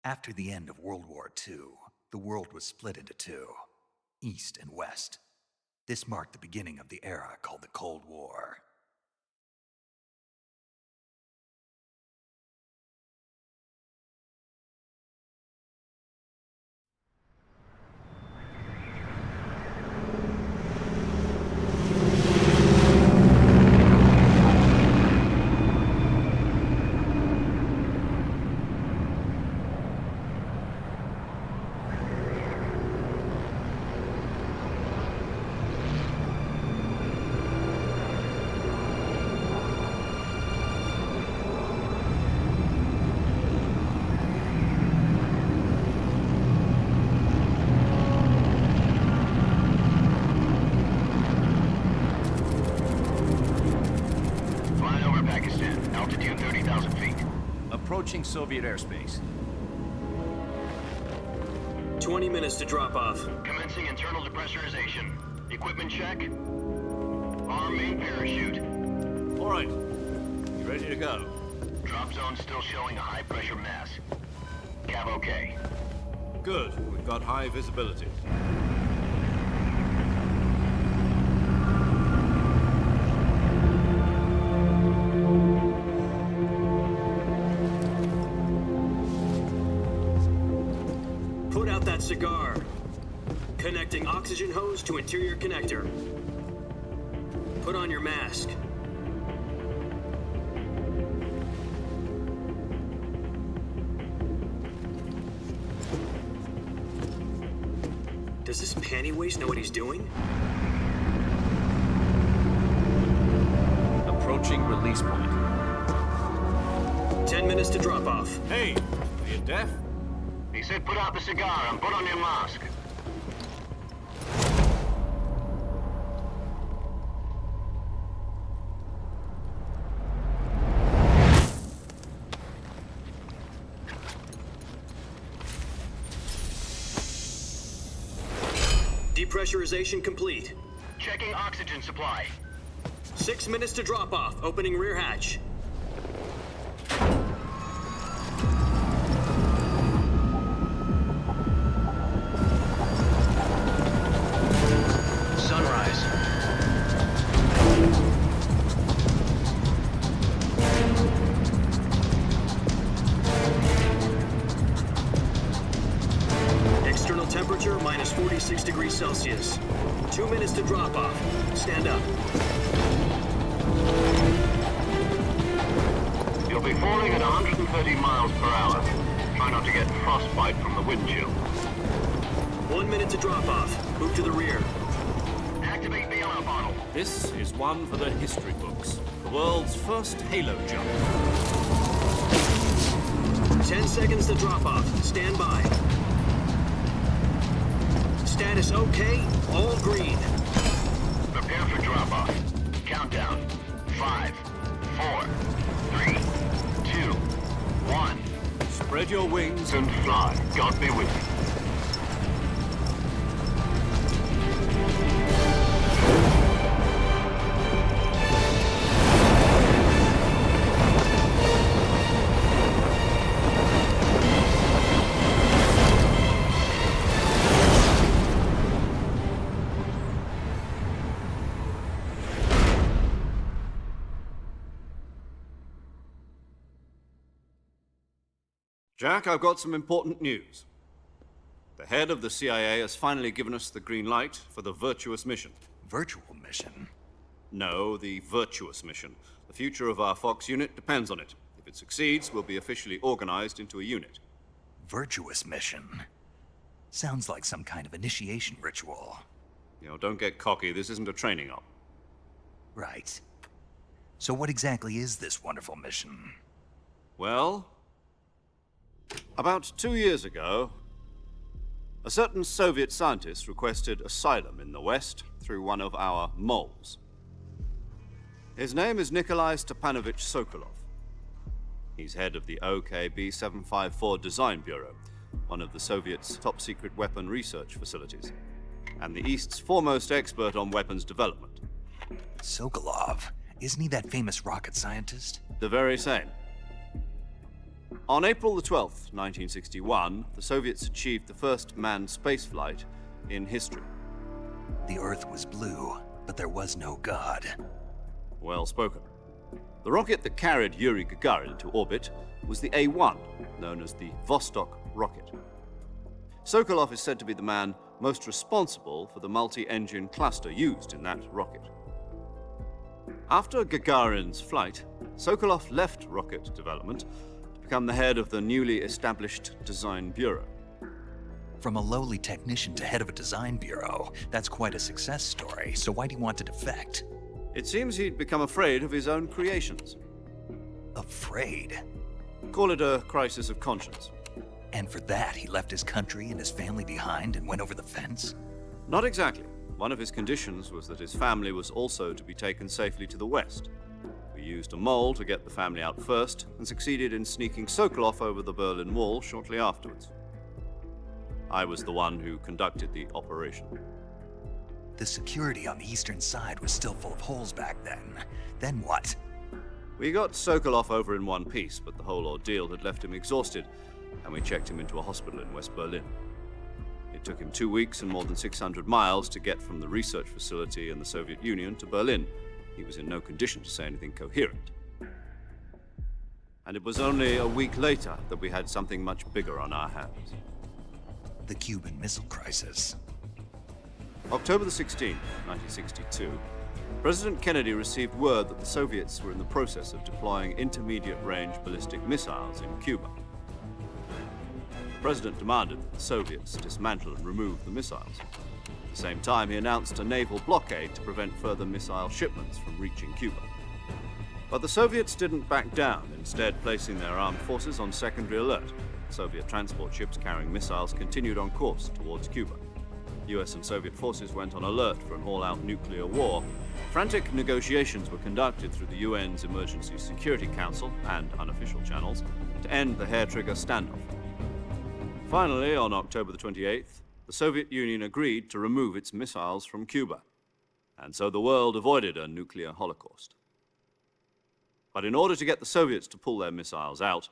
After the end of World War II, the world was split into two, East and West. This marked the beginning of the era called the Cold War. Altitude 30,000 feet. Approaching Soviet airspace. 20 minutes to drop off. Commencing internal depressurization. Equipment check. Arm main parachute. All right. You ready to go? Drop zone still showing a high pressure mass. Cav okay. Good. We've got high visibility. Put out that cigar. Connecting oxygen hose to interior connector. Put on your mask. Does this panty waste know what he's doing? Approaching release point. 10 minutes to drop off. Hey, are you deaf? He said put out the cigar and put on your mask. Depressurization complete. Checking oxygen supply. 6 minutes to drop off. Opening rear hatch. Sunrise. External temperature minus 46 degrees Celsius. 2 minutes to drop off. Stand up. You'll be falling at 130 miles per hour. Try not to get frostbite from the wind chill. 1 minute to drop off. Move to the rear. Activate bailout bottle. This is one for the history books. The world's first halo jump. 10 seconds to drop off. Stand by. Status okay. All green. Prepare for drop off. Countdown. 5, 4, 3, 2, 1. Spread your wings And fly. God be with you. Jack, I've got some important news. The head of the CIA has finally given us the green light for the virtuous mission. Virtual mission? No, the virtuous mission. The future of our Fox unit depends on it. If it succeeds, we'll be officially organized into a unit. Virtuous mission? Sounds like some kind of initiation ritual. You know, don't get cocky. This isn't a training op. Right. So what exactly is this wonderful mission? Well, about 2 years ago, a certain Soviet scientist requested asylum in the West through one of our moles. His name is Nikolai Stepanovich Sokolov. He's head of the OKB 754 Design Bureau, one of the Soviets' top-secret weapon research facilities, and the East's foremost expert on weapons development. Sokolov? Isn't he that famous rocket scientist? The very same. On April the 12th, 1961, the Soviets achieved the first manned spaceflight in history. The Earth was blue, but there was no God. Well spoken. The rocket that carried Yuri Gagarin into orbit was the A-1, known as the Vostok rocket. Sokolov is said to be the man most responsible for the multi-engine cluster used in that rocket. After Gagarin's flight, Sokolov left rocket development to become the head of the newly established Design Bureau. From a lowly technician to head of a design bureau, that's quite a success story, so why do you want to defect? It seems he'd become afraid of his own creations. Afraid? Call it a crisis of conscience. And for that, he left his country and his family behind and went over the fence? Not exactly. One of his conditions was that his family was also to be taken safely to the west. We used a mole to get the family out first and succeeded in sneaking Sokolov over the Berlin Wall shortly afterwards. I was the one who conducted the operation. The security on the eastern side was still full of holes back then. Then what? We got Sokolov over in one piece, but the whole ordeal had left him exhausted, and we checked him into a hospital in West Berlin. It took him 2 weeks and more than 600 miles to get from the research facility in the Soviet Union to Berlin. He was in no condition to say anything coherent. And it was only a week later that we had something much bigger on our hands. The Cuban Missile Crisis. October the 16th, 1962, President Kennedy received word that the Soviets were in the process of deploying intermediate-range ballistic missiles in Cuba. The President demanded that the Soviets dismantle and remove the missiles. At the same time, he announced a naval blockade to prevent further missile shipments from reaching Cuba. But the Soviets didn't back down, instead placing their armed forces on secondary alert. Soviet transport ships carrying missiles continued on course towards Cuba. US and Soviet forces went on alert for an all-out nuclear war. Frantic negotiations were conducted through the UN's Emergency Security Council and unofficial channels to end the hair-trigger standoff. Finally, on October the 28th, the Soviet Union agreed to remove its missiles from Cuba. And so the world avoided a nuclear holocaust. But in order to get the Soviets to pull their missiles out,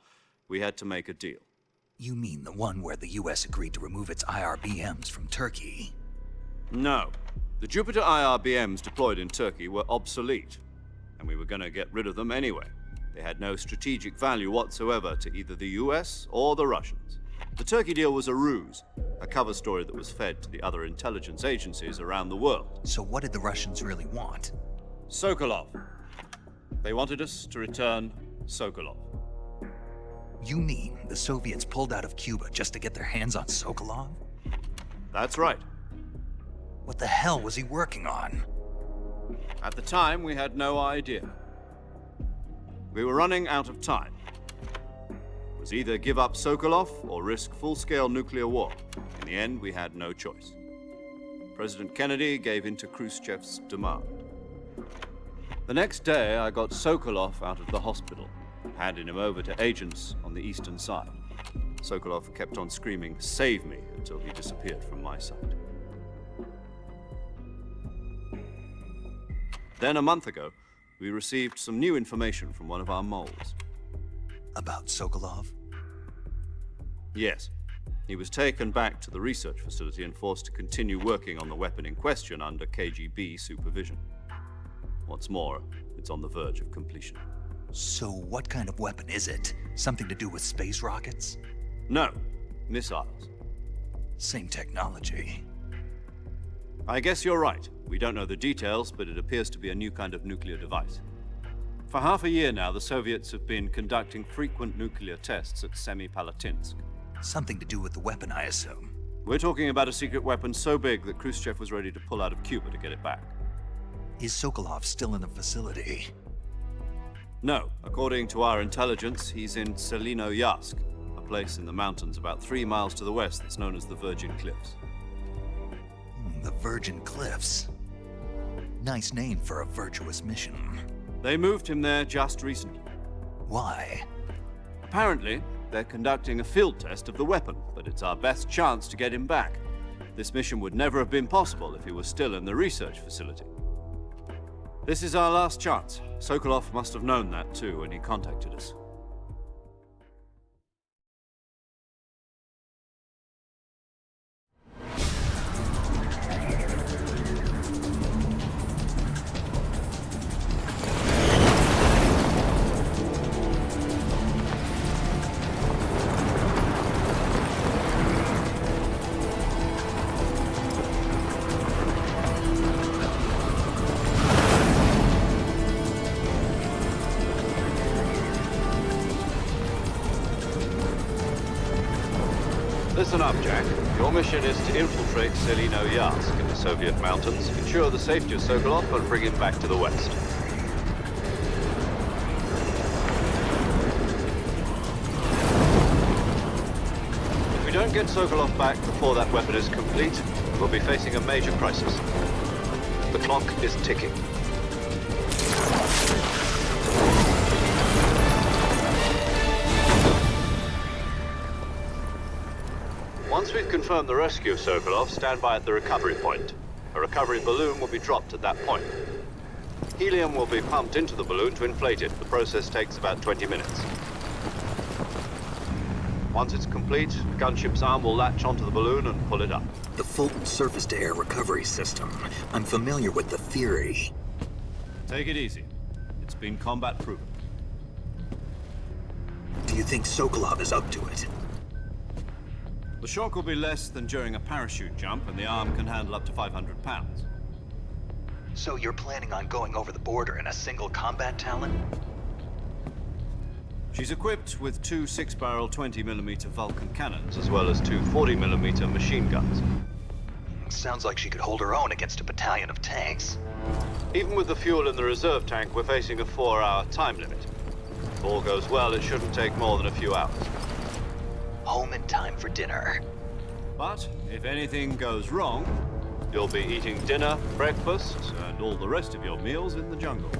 we had to make a deal. You mean the one where the US agreed to remove its IRBMs from Turkey? No. The Jupiter IRBMs deployed in Turkey were obsolete, and we were going to get rid of them anyway. They had no strategic value whatsoever to either the US or the Russians. The Turkey deal was a ruse, a cover story that was fed to the other intelligence agencies around the world. So what did the Russians really want? Sokolov. They wanted us to return Sokolov. You mean the Soviets pulled out of Cuba just to get their hands on Sokolov? That's right. What the hell was he working on? At the time, we had no idea. We were running out of time. It was either give up Sokolov or risk full-scale nuclear war. In the end, we had no choice. President Kennedy gave in to Khrushchev's demand. The next day, I got Sokolov out of the hospital, handing him over to agents on the eastern side. Sokolov kept on screaming, "Save me," until he disappeared from my sight. Then a month ago, we received some new information from one of our moles. About Sokolov? Yes. He was taken back to the research facility and forced to continue working on the weapon in question under KGB supervision. What's more, it's on the verge of completion. So what kind of weapon is it? Something to do with space rockets? No, missiles. Same technology. I guess you're right. We don't know the details, but it appears to be a new kind of nuclear device. For half a year now, the Soviets have been conducting frequent nuclear tests at Semipalatinsk. Something to do with the weapon, I assume. We're talking about a secret weapon so big that Khrushchev was ready to pull out of Cuba to get it back. Is Sokolov still in the facility? No. According to our intelligence, he's in Selinoyarsk, a place in the mountains about 3 miles to the west that's known as the Virgin Cliffs. The Virgin Cliffs. Nice name for a virtuous mission. They moved him there just recently. Why? Apparently, they're conducting a field test of the weapon, but it's our best chance to get him back. This mission would never have been possible if he was still in the research facility. This is our last chance. Sokolov must have known that too when he contacted us. Listen up, Jack. Your mission is to infiltrate Selino-Yarsk in the Soviet mountains, ensure the safety of Sokolov, and bring him back to the West. If we don't get Sokolov back before that weapon is complete, we'll be facing a major crisis. The clock is ticking. Once we've confirmed the rescue of Sokolov, stand by at the recovery point. A recovery balloon will be dropped at that point. Helium will be pumped into the balloon to inflate it. The process takes about 20 minutes. Once it's complete, the gunship's arm will latch onto the balloon and pull it up. The Fulton surface-to-air recovery system. I'm familiar with the theory. Take it easy. It's been combat proven. Do you think Sokolov is up to it? The shock will be less than during a parachute jump, and the arm can handle up to 500 pounds. So you're planning on going over the border in a single combat Talon? She's equipped with two 6-barrel 20mm Vulcan cannons, as well as two 40mm machine guns. Sounds like she could hold her own against a battalion of tanks. Even with the fuel in the reserve tank, we're facing a 4-hour time limit. If all goes well, it shouldn't take more than a few hours. Home in time for dinner. But if anything goes wrong, you'll be eating dinner, breakfast, and all the rest of your meals in the jungle.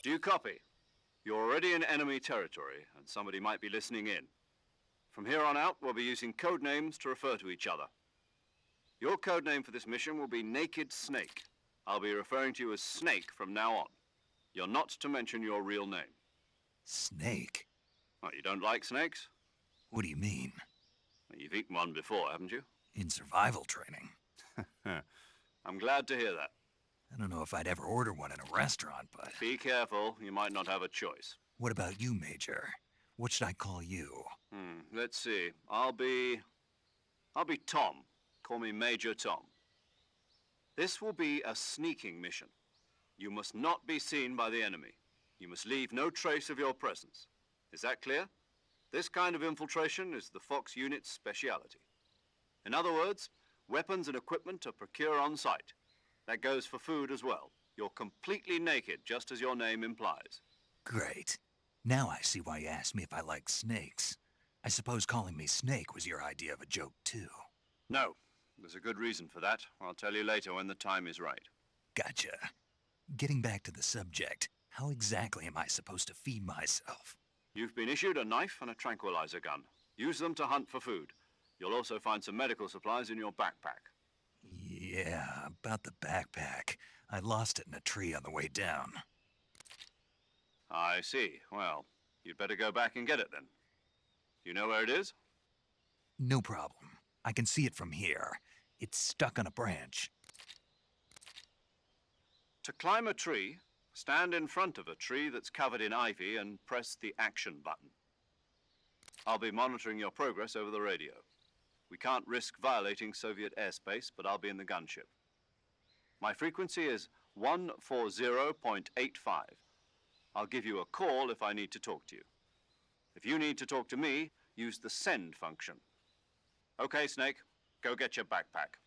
Do you copy? You're already in enemy territory, and somebody might be listening in. From here on out, we'll be using code names to refer to each other. Your code name for this mission will be Naked Snake. I'll be referring to you as Snake from now on. You're not to mention your real name. Snake? Well, you don't like snakes? What do you mean? Well, you've eaten one before, haven't you? In survival training? I'm glad to hear that. I don't know if I'd ever order one in a restaurant, but... Be careful, you might not have a choice. What about you, Major? What should I call you? Let's see. I'll be Tom. Call me Major Tom. This will be a sneaking mission. You must not be seen by the enemy. You must leave no trace of your presence. Is that clear? This kind of infiltration is the Fox unit's speciality. In other words, weapons and equipment are procured on site. That goes for food as well. You're completely naked, just as your name implies. Great. Now I see why you asked me if I like snakes. I suppose calling me Snake was your idea of a joke, too. No. There's a good reason for that. I'll tell you later when the time is right. Gotcha. Getting back to the subject, how exactly am I supposed to feed myself? You've been issued a knife and a tranquilizer gun. Use them to hunt for food. You'll also find some medical supplies in your backpack. Yeah, about the backpack. I lost it in a tree on the way down. I see. Well, you'd better go back and get it then. Do you know where it is? No problem. I can see it from here. It's stuck on a branch. To climb a tree, stand in front of a tree that's covered in ivy and press the action button. I'll be monitoring your progress over the radio. We can't risk violating Soviet airspace, but I'll be in the gunship. My frequency is 140.85. I'll give you a call if I need to talk to you. If you need to talk to me, use the send function. Okay, Snake, go get your backpack.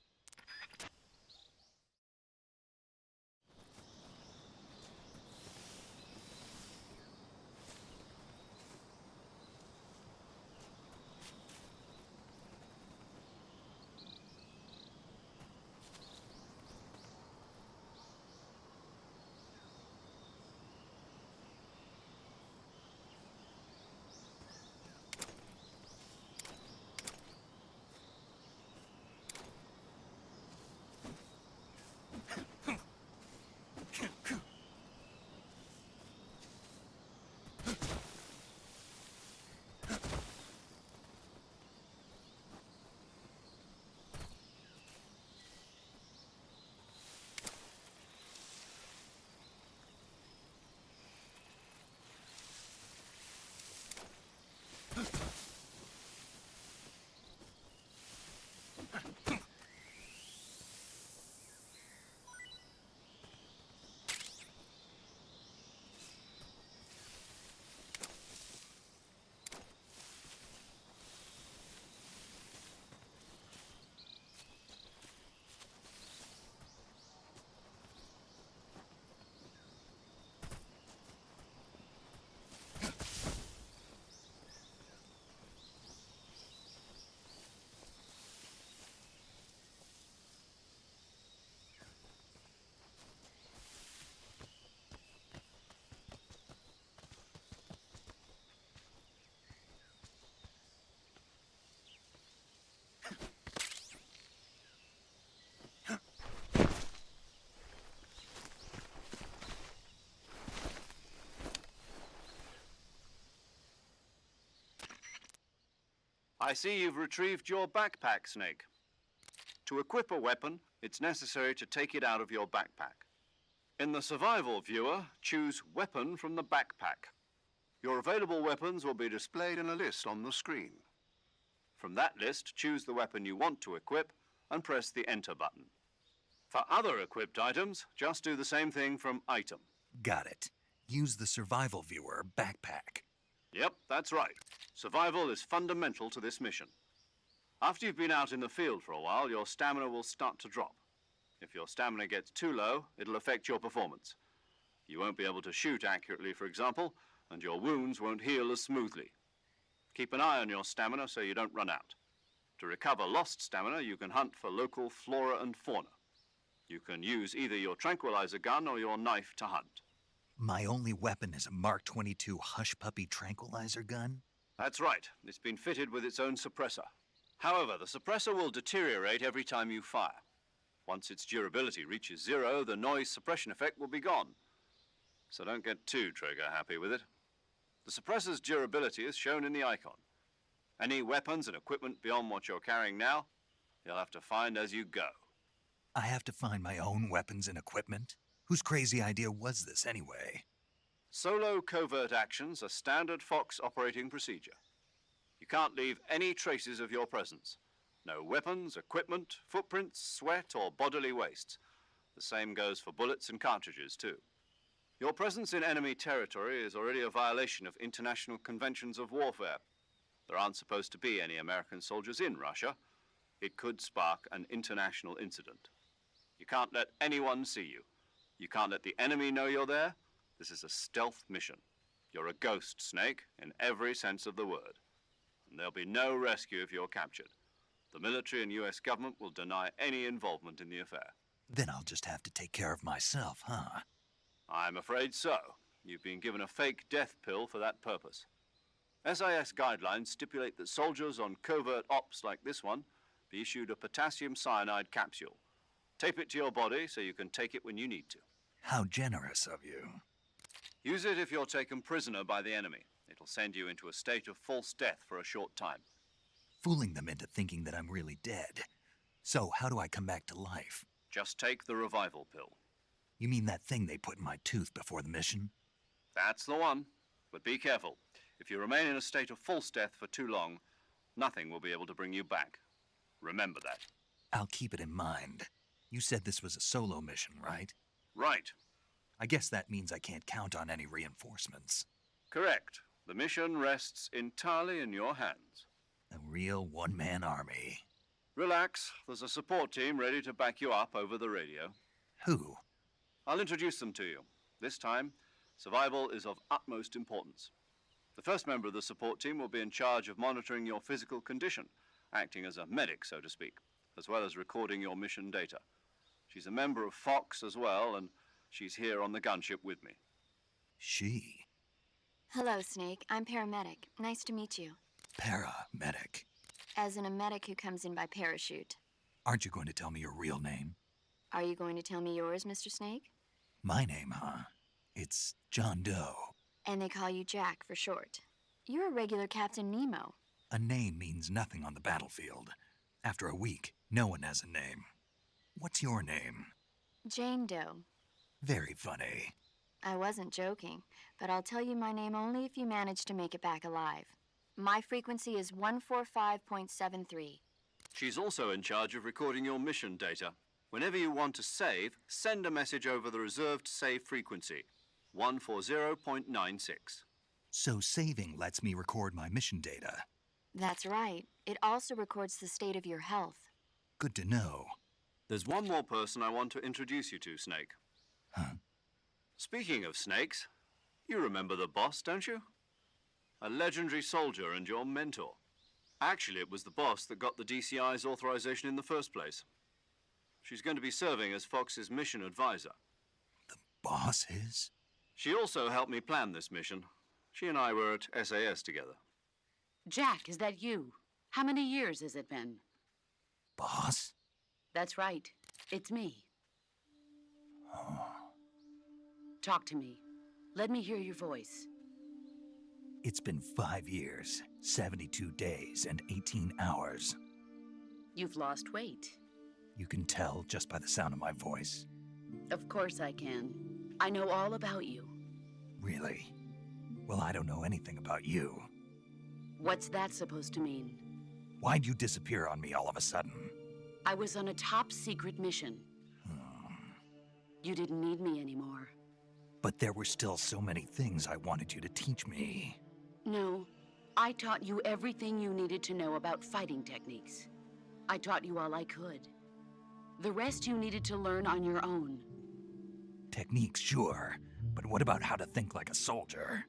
I see you've retrieved your backpack, Snake. To equip a weapon, it's necessary to take it out of your backpack. In the survival viewer, choose Weapon from the backpack. Your available weapons will be displayed in a list on the screen. From that list, choose the weapon you want to equip and press the Enter button. For other equipped items, just do the same thing from Item. Got it. Use the survival viewer backpack. Yep, that's right. Survival is fundamental to this mission. After you've been out in the field for a while, your stamina will start to drop. If your stamina gets too low, it'll affect your performance. You won't be able to shoot accurately, for example, and your wounds won't heal as smoothly. Keep an eye on your stamina so you don't run out. To recover lost stamina, you can hunt for local flora and fauna. You can use either your tranquilizer gun or your knife to hunt. My only weapon is a Mark 22 Hush Puppy tranquilizer gun? That's right. It's been fitted with its own suppressor. However, the suppressor will deteriorate every time you fire. Once its durability reaches 0, the noise suppression effect will be gone. So don't get too trigger-happy with it. The suppressor's durability is shown in the icon. Any weapons and equipment beyond what you're carrying now, you'll have to find as you go. I have to find my own weapons and equipment? Whose crazy idea was this, anyway? Solo covert actions are standard Fox operating procedure. You can't leave any traces of your presence. No weapons, equipment, footprints, sweat, or bodily wastes. The same goes for bullets and cartridges, too. Your presence in enemy territory is already a violation of international conventions of warfare. There aren't supposed to be any American soldiers in Russia. It could spark an international incident. You can't let anyone see you. You can't let the enemy know you're there. This is a stealth mission. You're a ghost, Snake, in every sense of the word. And there'll be no rescue if you're captured. The military and US government will deny any involvement in the affair. Then I'll just have to take care of myself, huh? I'm afraid so. You've been given a fake death pill for that purpose. SIS guidelines stipulate that soldiers on covert ops like this one be issued a potassium cyanide capsule. Tape it to your body so you can take it when you need to. How generous of you. Use it if you're taken prisoner by the enemy. It'll send you into a state of false death for a short time. Fooling them into thinking that I'm really dead. So, how do I come back to life? Just take the revival pill. You mean that thing they put in my tooth before the mission? That's the one. But be careful. If you remain in a state of false death for too long, nothing will be able to bring you back. Remember that. I'll keep it in mind. You said this was a solo mission, right? Right. I guess that means I can't count on any reinforcements. Correct. The mission rests entirely in your hands. A real one-man army. Relax. There's a support team ready to back you up over the radio. Who? I'll introduce them to you. This time, survival is of utmost importance. The first member of the support team will be in charge of monitoring your physical condition, acting as a medic, so to speak, as well as recording your mission data. She's a member of Fox as well, and she's here on the gunship with me. She? Hello, Snake. I'm paramedic. Nice to meet you. Paramedic. As in a medic who comes in by parachute. Aren't you going to tell me your real name? Are you going to tell me yours, Mr. Snake? My name, huh? It's John Doe. And they call you Jack for short. You're a regular Captain Nemo. A name means nothing on the battlefield. After a week, no one has a name. What's your name? Jane Doe. Very funny. I wasn't joking, but I'll tell you my name only if you manage to make it back alive. My frequency is 145.73. She's also in charge of recording your mission data. Whenever you want to save, send a message over the reserved save frequency, 140.96. So saving lets me record my mission data. That's right. It also records the state of your health. Good to know. There's one more person I want to introduce you to, Snake. Huh? Speaking of snakes, you remember the boss, don't you? A legendary soldier and your mentor. Actually, it was the boss that got the DCI's authorization in the first place. She's going to be serving as Fox's mission advisor. The boss is? She also helped me plan this mission. She and I were at SAS together. Jack, is that you? How many years has it been? Boss? That's right. It's me. Talk to me. Let me hear your voice. It's been 5 years, 72 days, and 18 hours. You've lost weight. You can tell just by the sound of my voice. Of course I can. I know all about you. Really? Well, I don't know anything about you. What's that supposed to mean? Why'd you disappear on me all of a sudden? I was on a top secret mission. You didn't need me anymore. But there were still so many things I wanted you to teach me. No, I taught you everything you needed to know about fighting techniques. I taught you all I could. The rest you needed to learn on your own. Techniques, sure. But what about how to think like a soldier?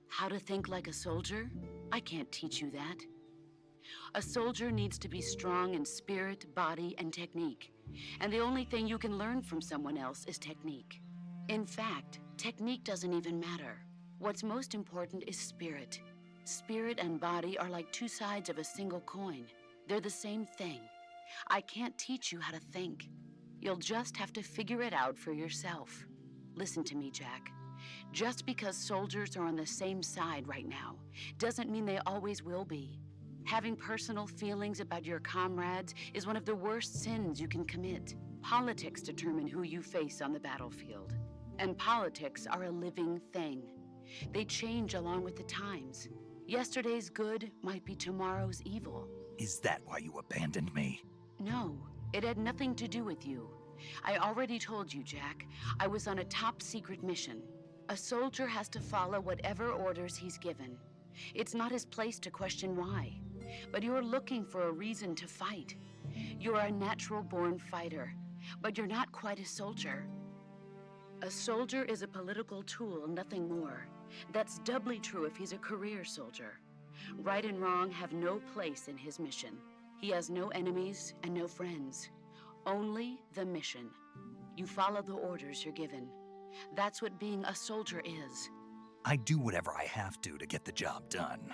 How to think like a soldier? I can't teach you that. A soldier needs to be strong in spirit, body, and technique. And the only thing you can learn from someone else is technique. In fact, technique doesn't even matter. What's most important is spirit. Spirit and body are like two sides of a single coin. They're the same thing. I can't teach you how to think. You'll just have to figure it out for yourself. Listen to me, Jack. Just because soldiers are on the same side right now doesn't mean they always will be. Having personal feelings about your comrades is one of the worst sins you can commit. Politics determine who you face on the battlefield. And politics are a living thing. They change along with the times. Yesterday's good might be tomorrow's evil. Is that why you abandoned me? No, it had nothing to do with you. I already told you, Jack. I was on a top secret mission. A soldier has to follow whatever orders he's given. It's not his place to question why. But you're looking for a reason to fight. You're a natural-born fighter, but you're not quite a soldier. A soldier is a political tool, nothing more. That's doubly true if he's a career soldier. Right and wrong have no place in his mission. He has no enemies and no friends. Only the mission. You follow the orders you're given. That's what being a soldier is. I do whatever I have to get the job done.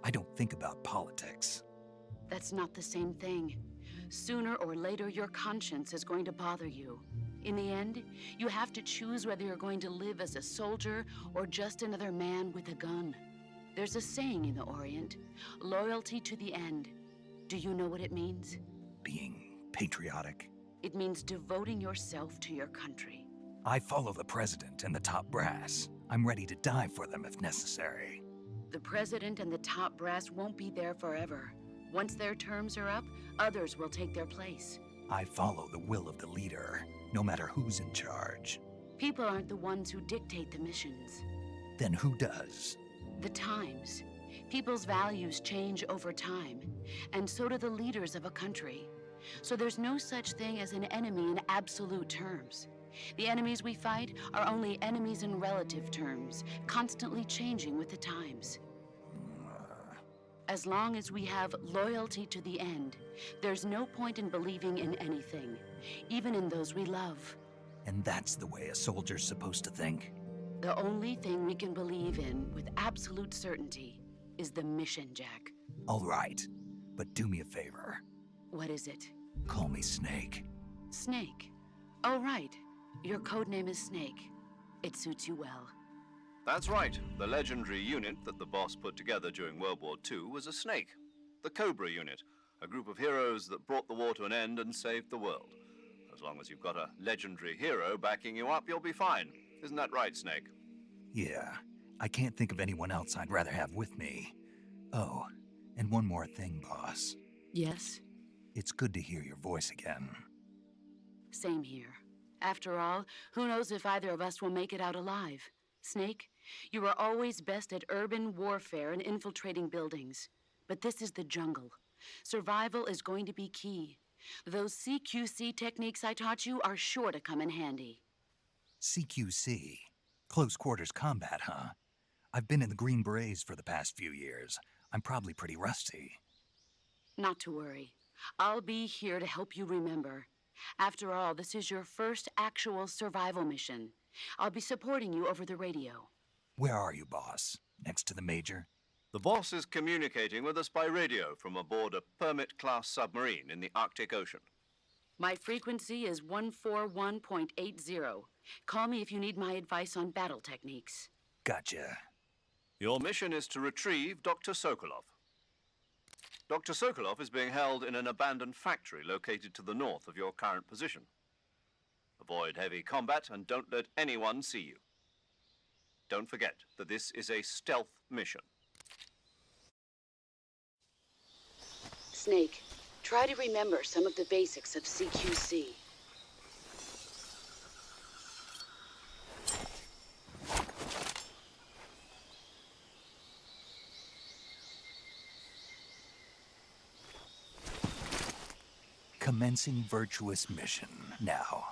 I don't think about politics. That's not the same thing. Sooner or later, your conscience is going to bother you. In the end, you have to choose whether you're going to live as a soldier or just another man with a gun. There's a saying in the Orient, loyalty to the end. Do you know what it means? Being patriotic? It means devoting yourself to your country. I follow the president and the top brass. I'm ready to die for them if necessary. The president and the top brass won't be there forever. Once their terms are up, others will take their place. I follow the will of the leader, no matter who's in charge. People aren't the ones who dictate the missions. Then who does? The times. People's values change over time, and so do the leaders of a country. So there's no such thing as an enemy in absolute terms. The enemies we fight are only enemies in relative terms, constantly changing with the times. As long as we have loyalty to the end, there's no point in believing in anything, even in those we love. And that's the way a soldier's supposed to think? The only thing we can believe in with absolute certainty is the mission, Jack. All right, but do me a favor. What is it? Call me Snake. Snake. Oh, right. Your codename is Snake. It suits you well. That's right. The legendary unit that the boss put together during World War II was a snake. The Cobra unit, a group of heroes that brought the war to an end and saved the world. As long as you've got a legendary hero backing you up, you'll be fine. Isn't that right, Snake? Yeah, I can't think of anyone else I'd rather have with me. Oh, and one more thing, boss. Yes? It's good to hear your voice again. Same here. After all, who knows if either of us will make it out alive? Snake, you are always best at urban warfare and infiltrating buildings. But this is the jungle. Survival is going to be key. Those CQC techniques I taught you are sure to come in handy. CQC? Close quarters combat, huh? I've been in the Green Berets for the past few years. I'm probably pretty rusty. Not to worry. I'll be here to help you remember. After all, this is your first actual survival mission. I'll be supporting you over the radio. Where are you, boss? Next to the Major? The boss is communicating with us by radio from aboard a Permit-class submarine in the Arctic Ocean. My frequency is 141.80. Call me if you need my advice on battle techniques. Gotcha. Your mission is to retrieve Dr. Sokolov. Dr. Sokolov is being held in an abandoned factory located to the north of your current position. Avoid heavy combat and don't let anyone see you. Don't forget that this is a stealth mission. Snake, try to remember some of the basics of CQC. Commencing virtuous mission now.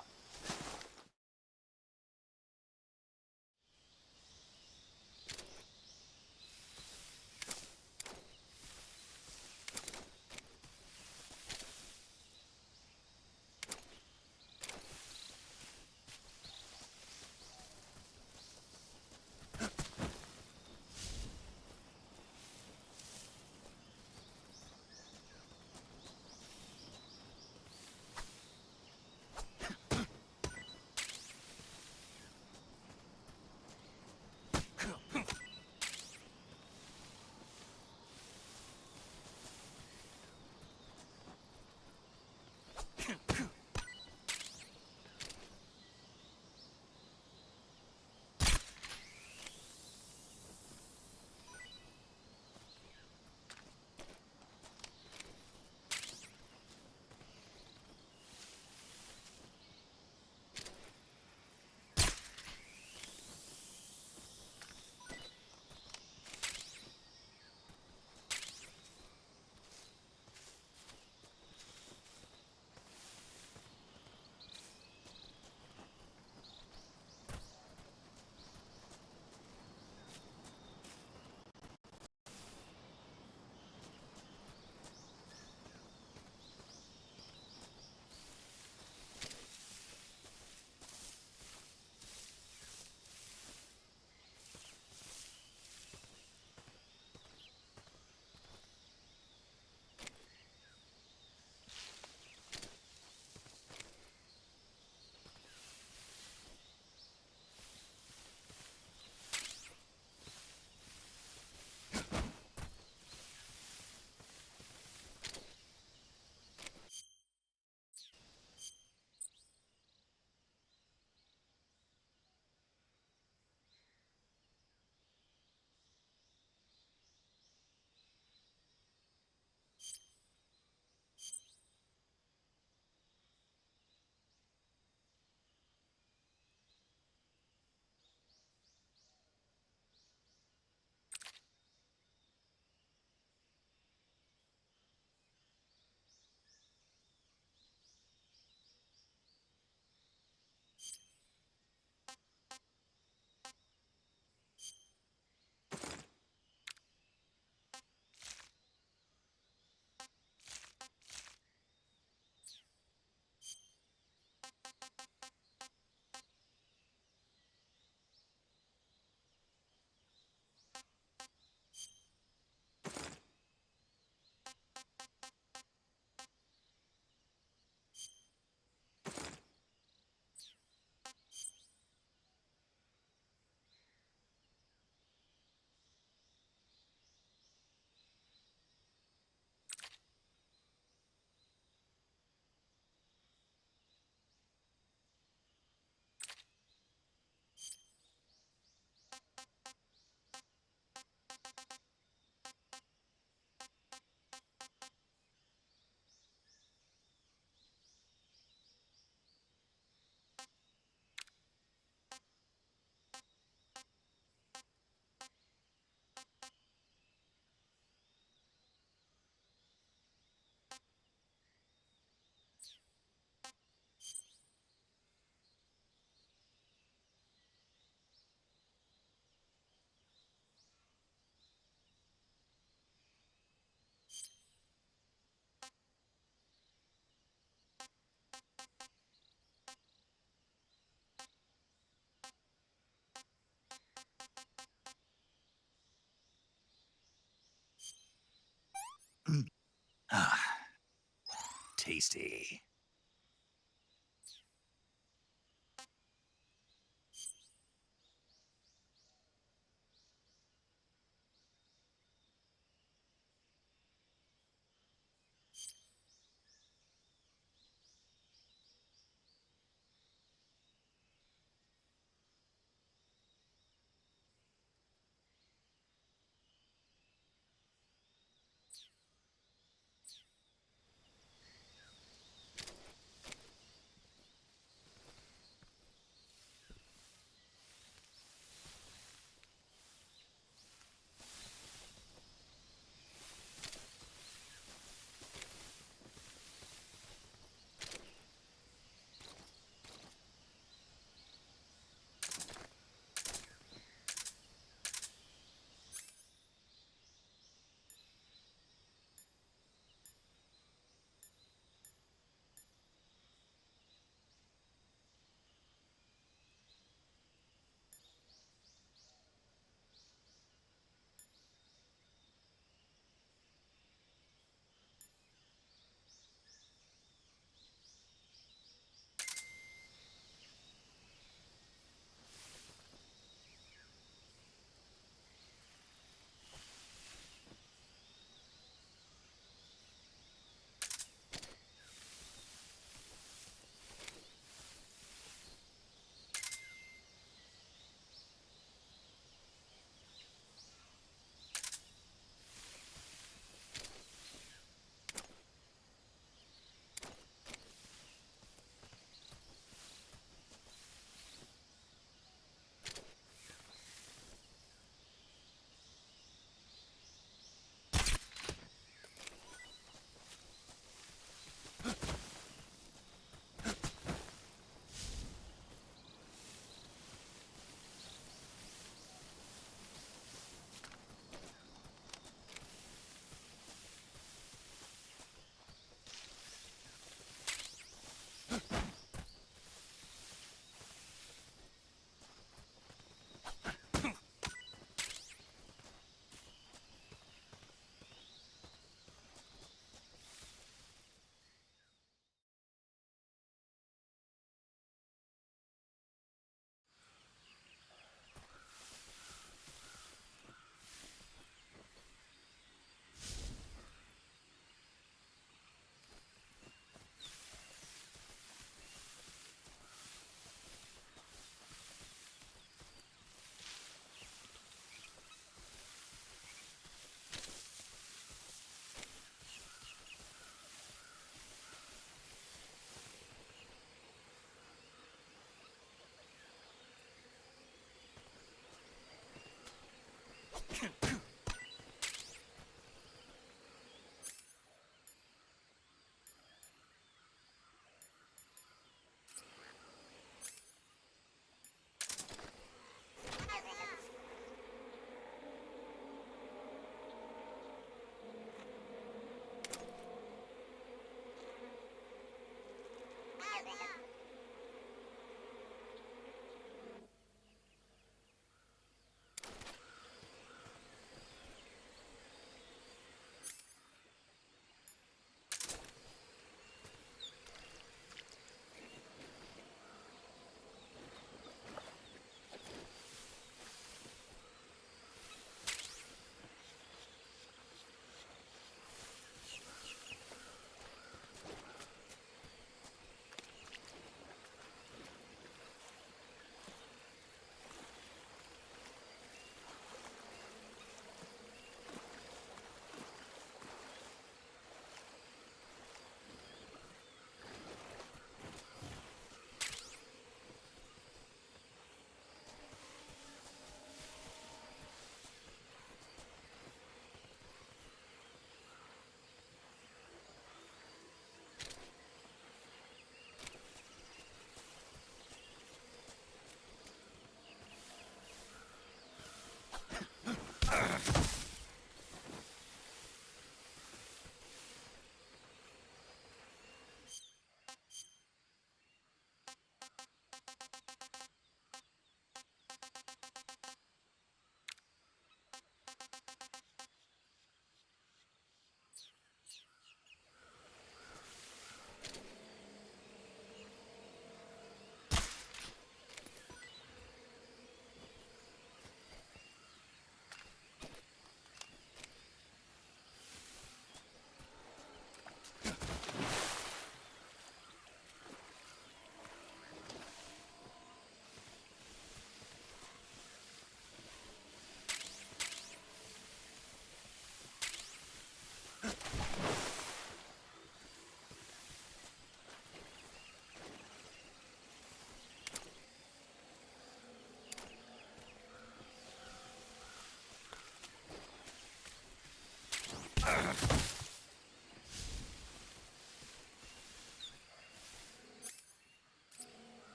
tasty.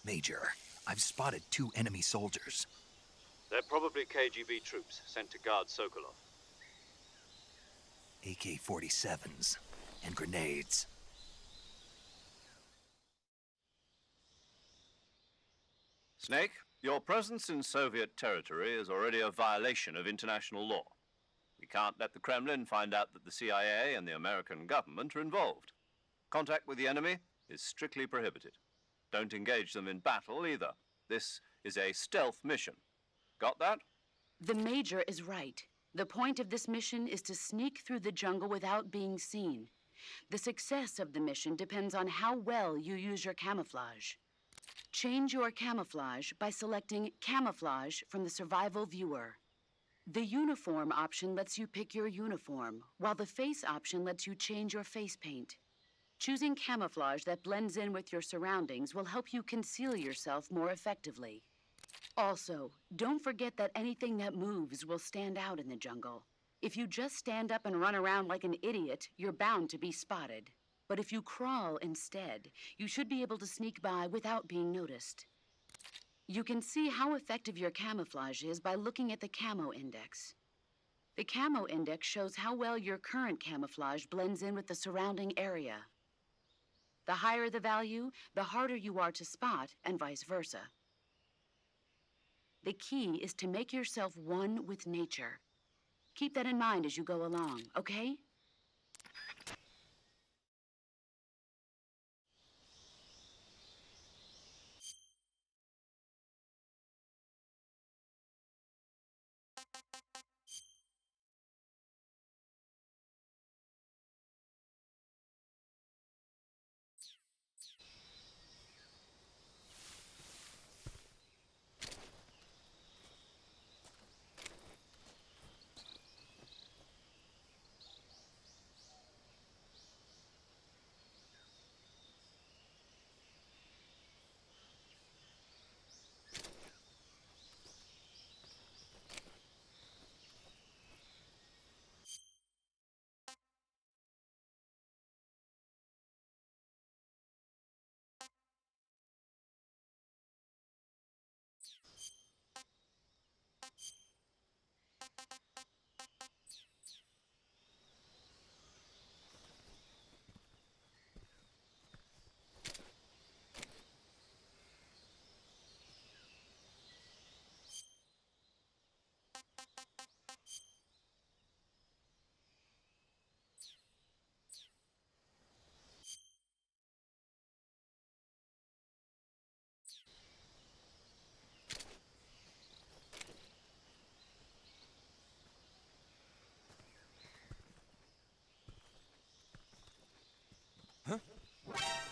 Major, I've spotted 2 enemy soldiers. They're probably KGB troops sent to guard Sokolov. AK-47s and grenades. Snake, your presence in Soviet territory is already a violation of international law. We can't let the Kremlin find out that the CIA and the American government are involved. Contact with the enemy is strictly prohibited. Don't engage them in battle either. This is a stealth mission. Got that? The Major is right. The point of this mission is to sneak through the jungle without being seen. The success of the mission depends on how well you use your camouflage. Change your camouflage by selecting Camouflage from the Survival Viewer. The Uniform option lets you pick your uniform, while the Face option lets you change your face paint. Choosing camouflage that blends in with your surroundings will help you conceal yourself more effectively. Also, don't forget that anything that moves will stand out in the jungle. If you just stand up and run around like an idiot, you're bound to be spotted. But if you crawl instead, you should be able to sneak by without being noticed. You can see how effective your camouflage is by looking at the Camo Index. The Camo Index shows how well your current camouflage blends in with the surrounding area. The higher the value, the harder you are to spot, and vice versa. The key is to make yourself one with nature. Keep that in mind as you go along, okay?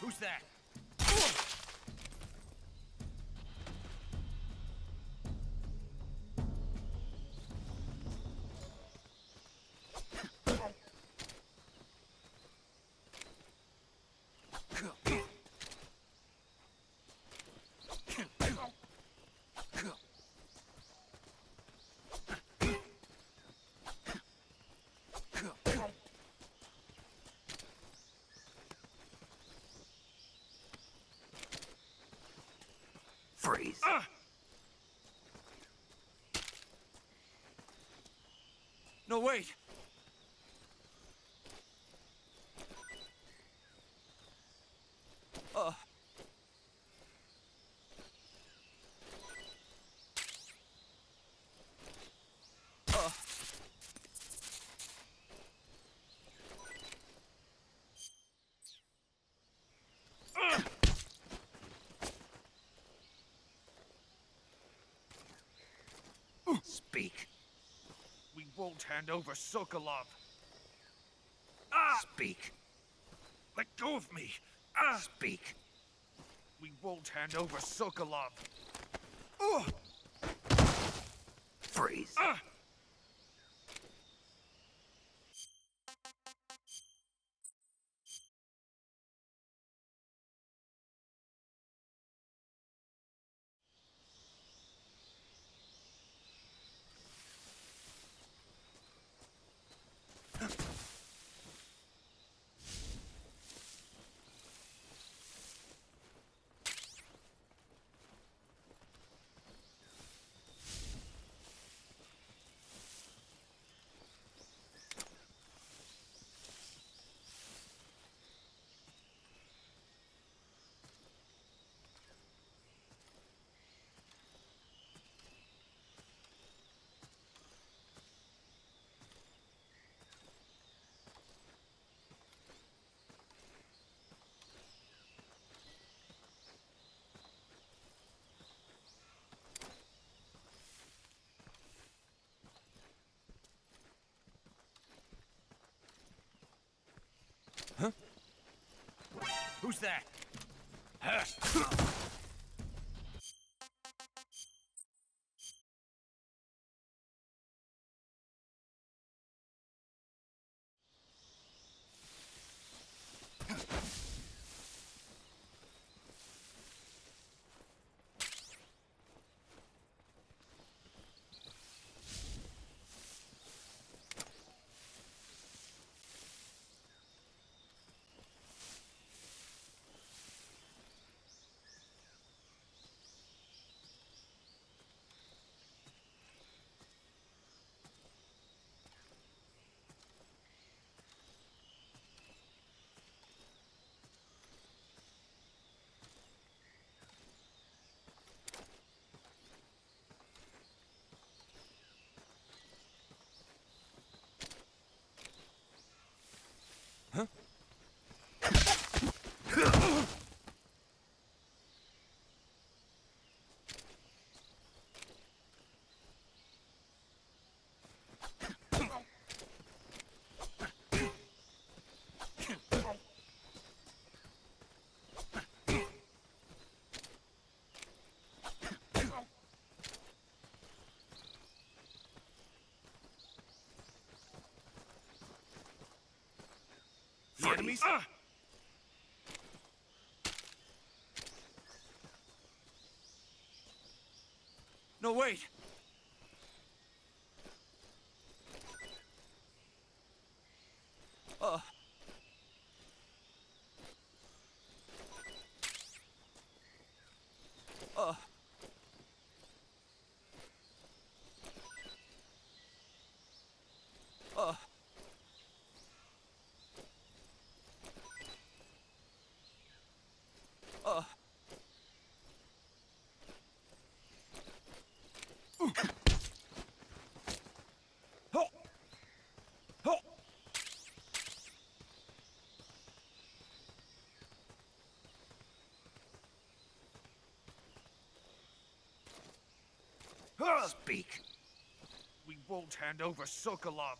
Who's that? Freeze. No, wait! Speak. We won't hand over Sokolov. Speak. Let go of me! Speak. We won't hand over Sokolov. Freeze. Who's that? The enemies? No, wait! Speak. We won't hand over Sokolov.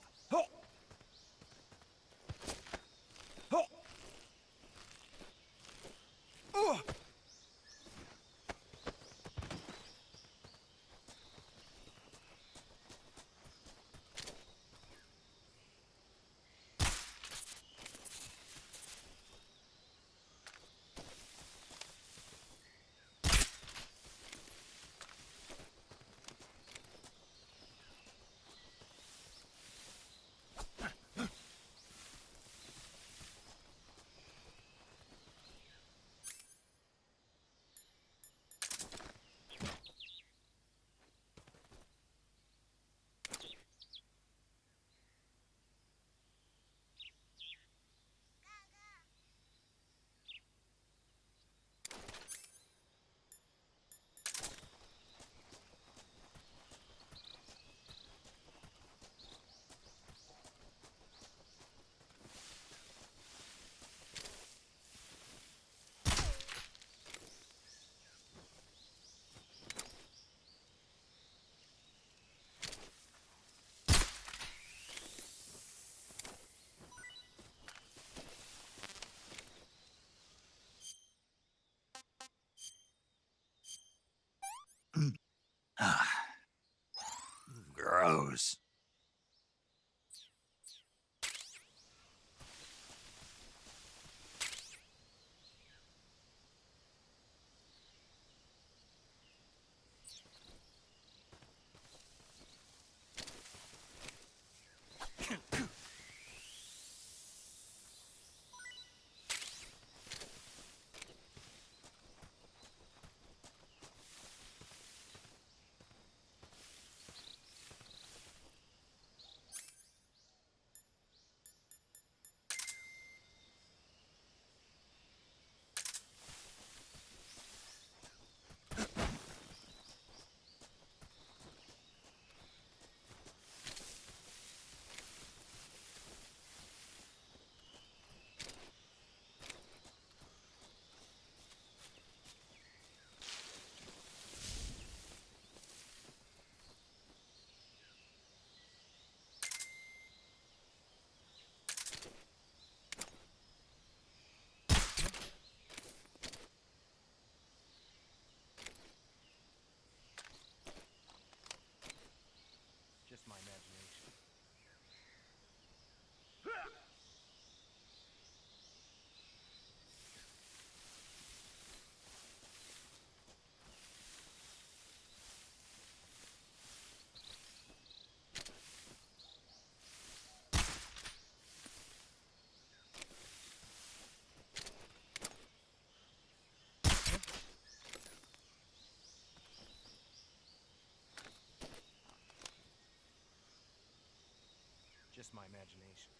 Gross. just my imagination.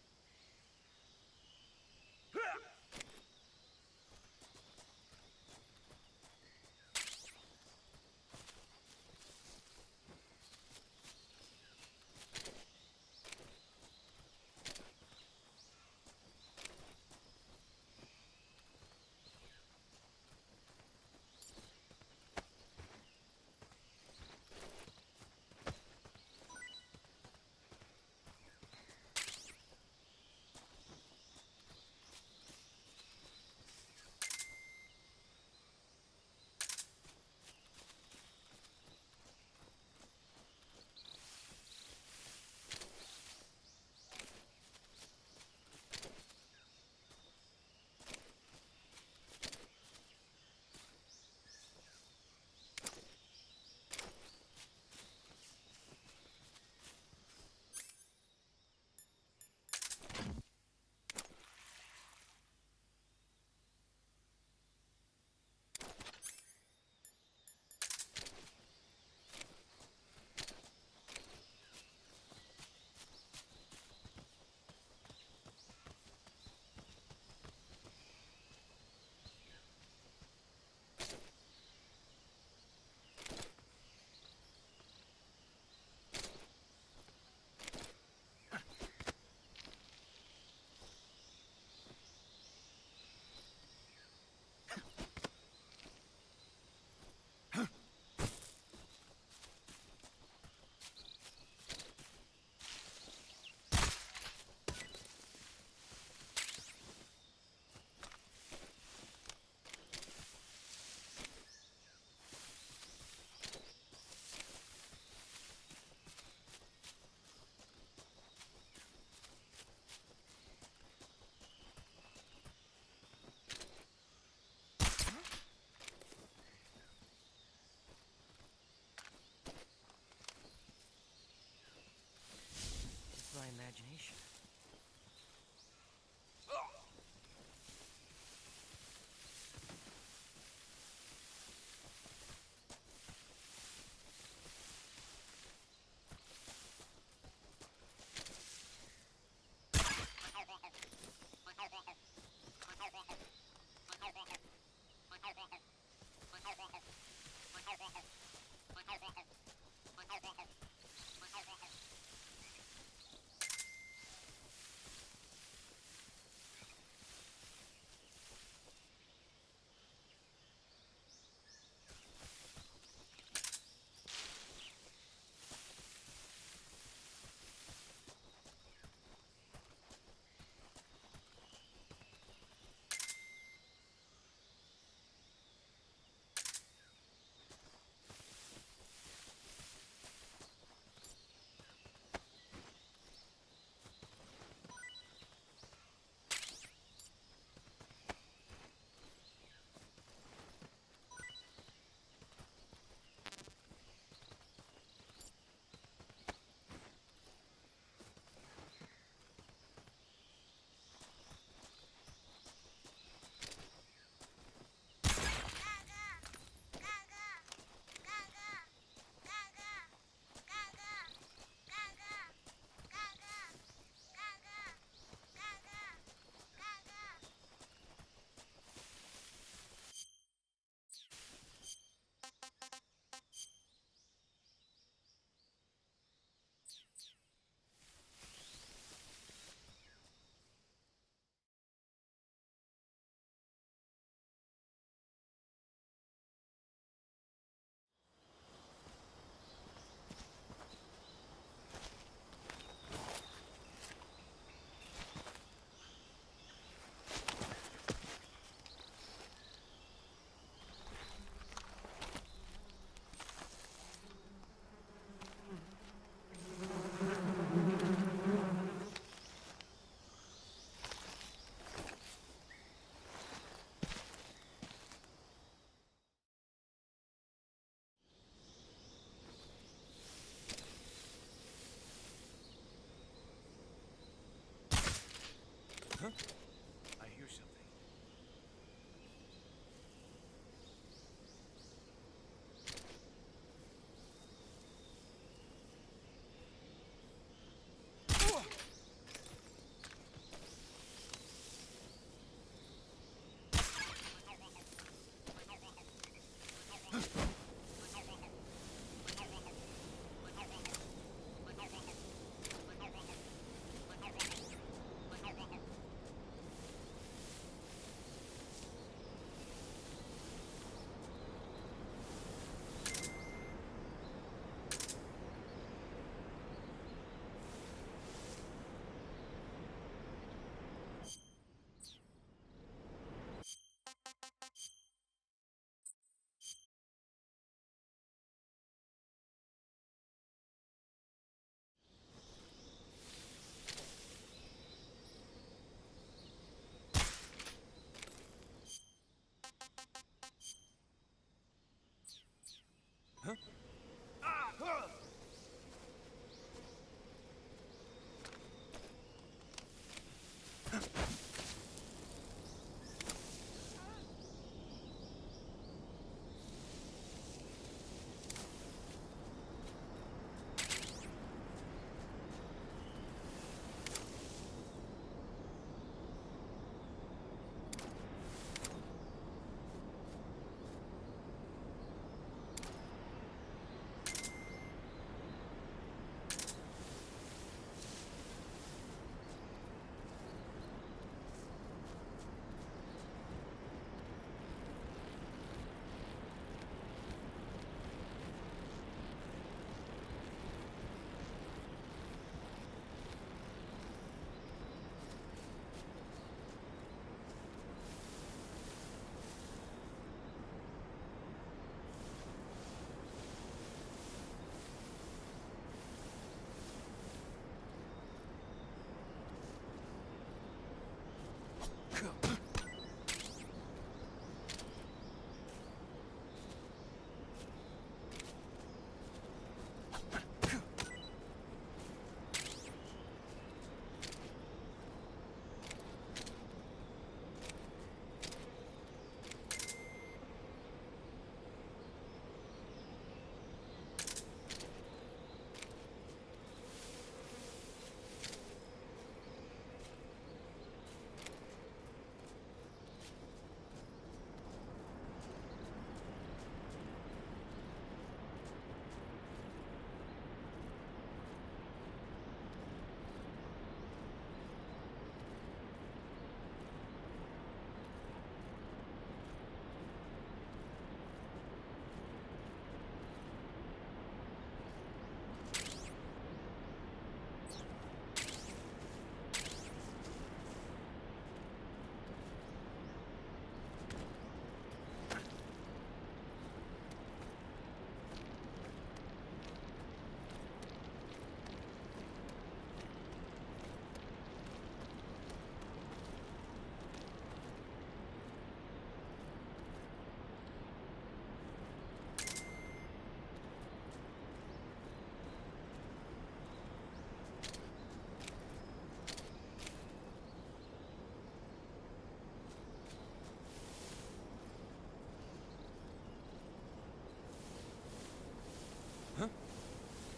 It's my imagination.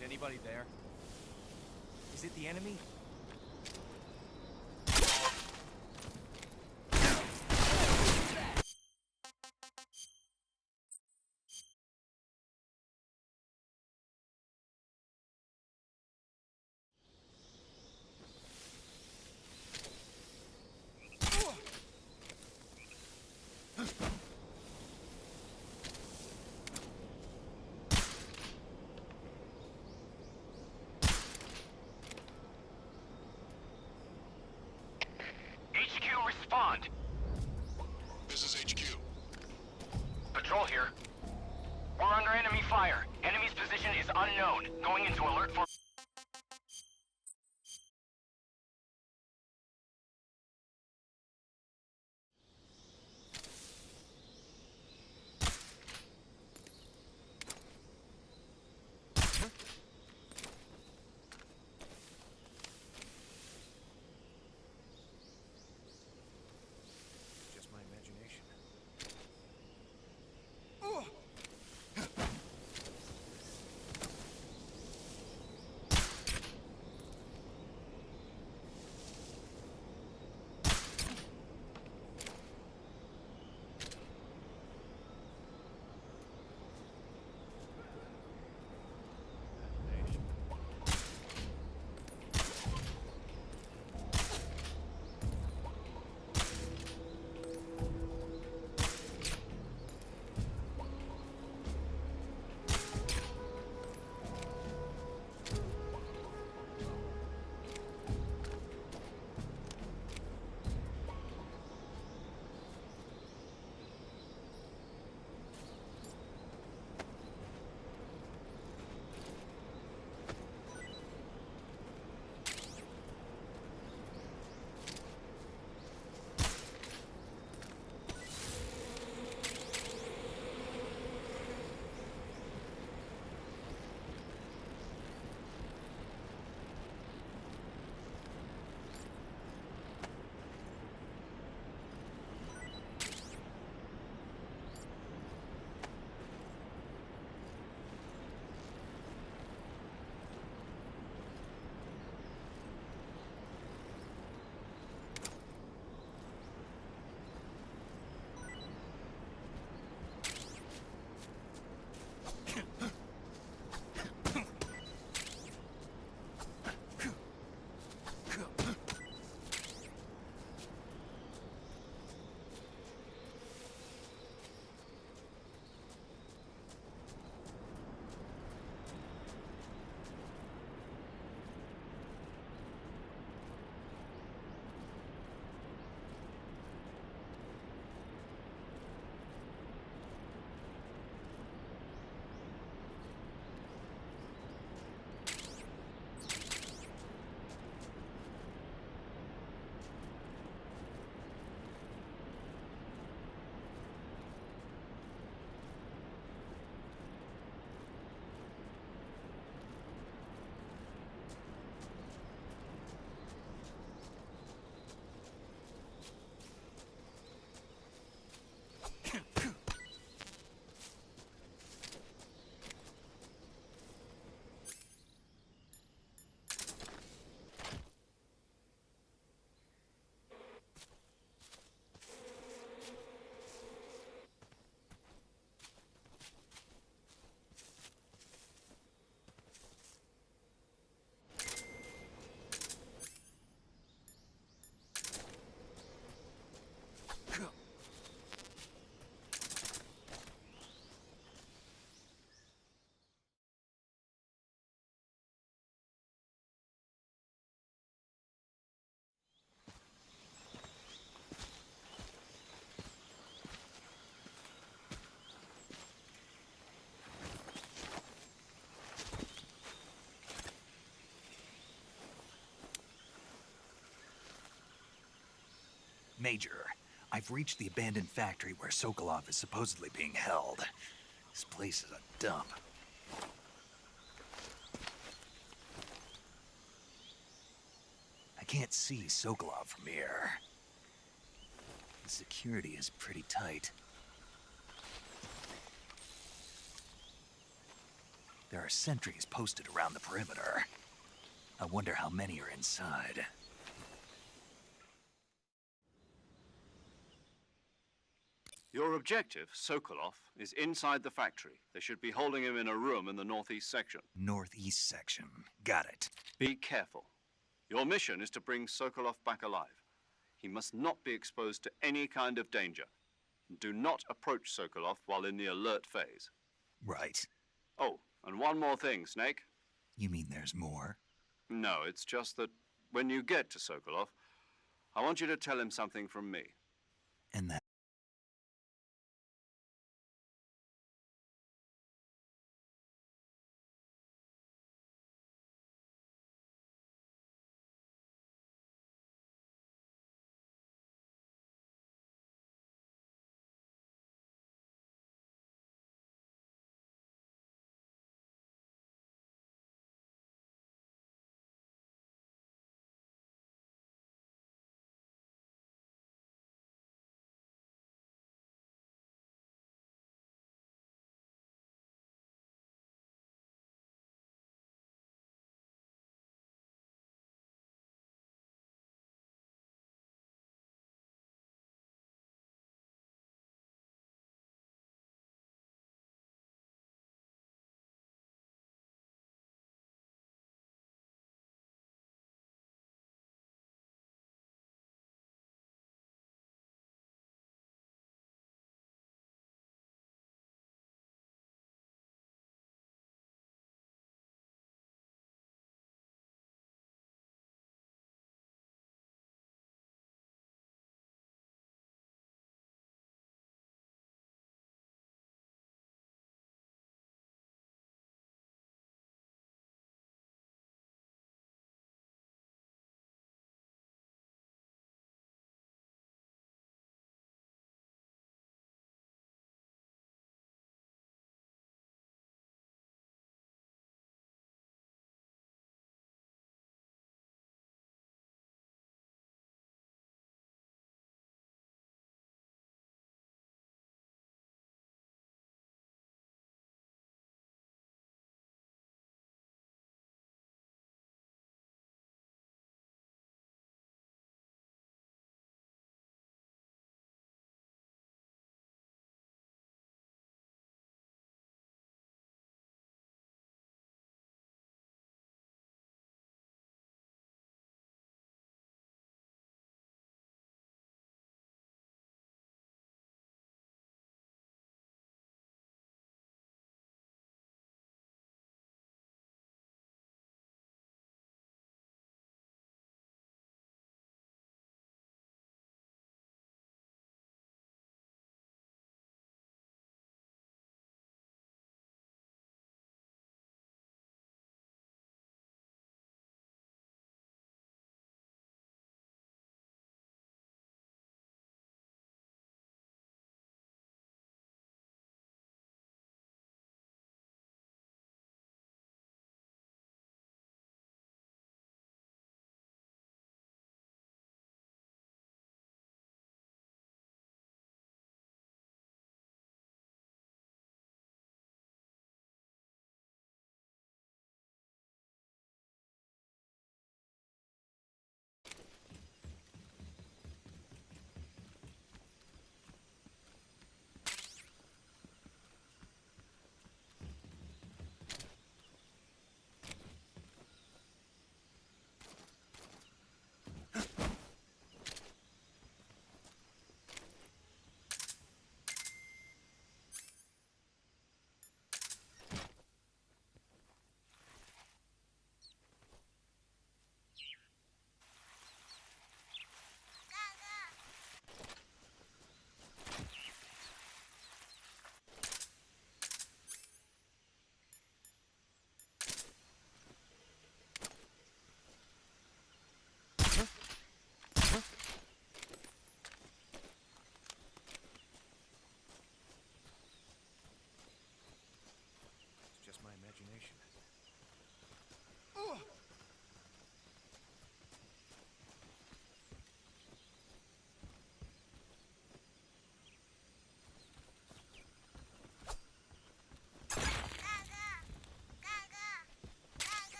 Is anybody there? Is it the enemy? HQ, respond. This is HQ. Patrol here. We're under enemy fire. Enemy's position is unknown. Going into alert for... Just my imagination. Major, I've reached the abandoned factory where Sokolov is supposedly being held. This place is a dump. I can't see Sokolov from here. The security is pretty tight. There are sentries posted around the perimeter. I wonder how many are inside. Your objective, Sokolov, is inside the factory. They should be holding him in a room in the northeast section. Northeast section. Got it. Be careful. Your mission is to bring Sokolov back alive. He must not be exposed to any kind of danger. Do not approach Sokolov while in the alert phase. Right. Oh, and one more thing, Snake. You mean there's more? No, it's just that when you get to Sokolov, I want you to tell him something from me. And that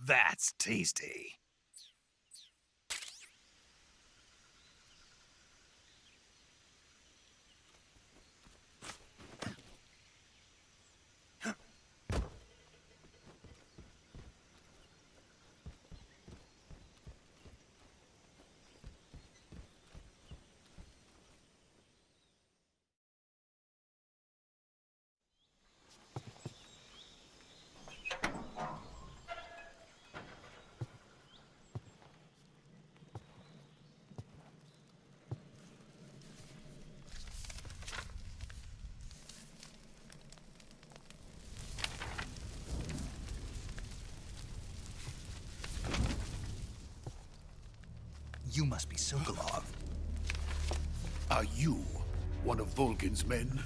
That's tasty. You must be Sokolov. Are you one of Volgin's men?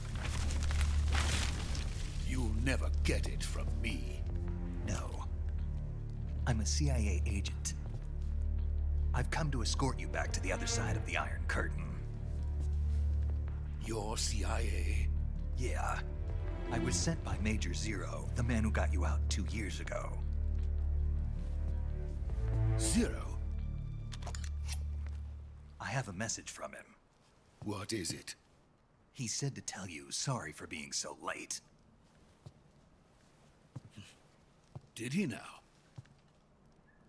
You'll never get it from me. No. I'm a CIA agent. I've come to escort you back to the other side of the Iron Curtain. You're CIA? Yeah. I was sent by Major Zero, the man who got you out 2 years ago. Zero? I have a message from him. What is it? He said to tell you sorry for being so late. Did he now?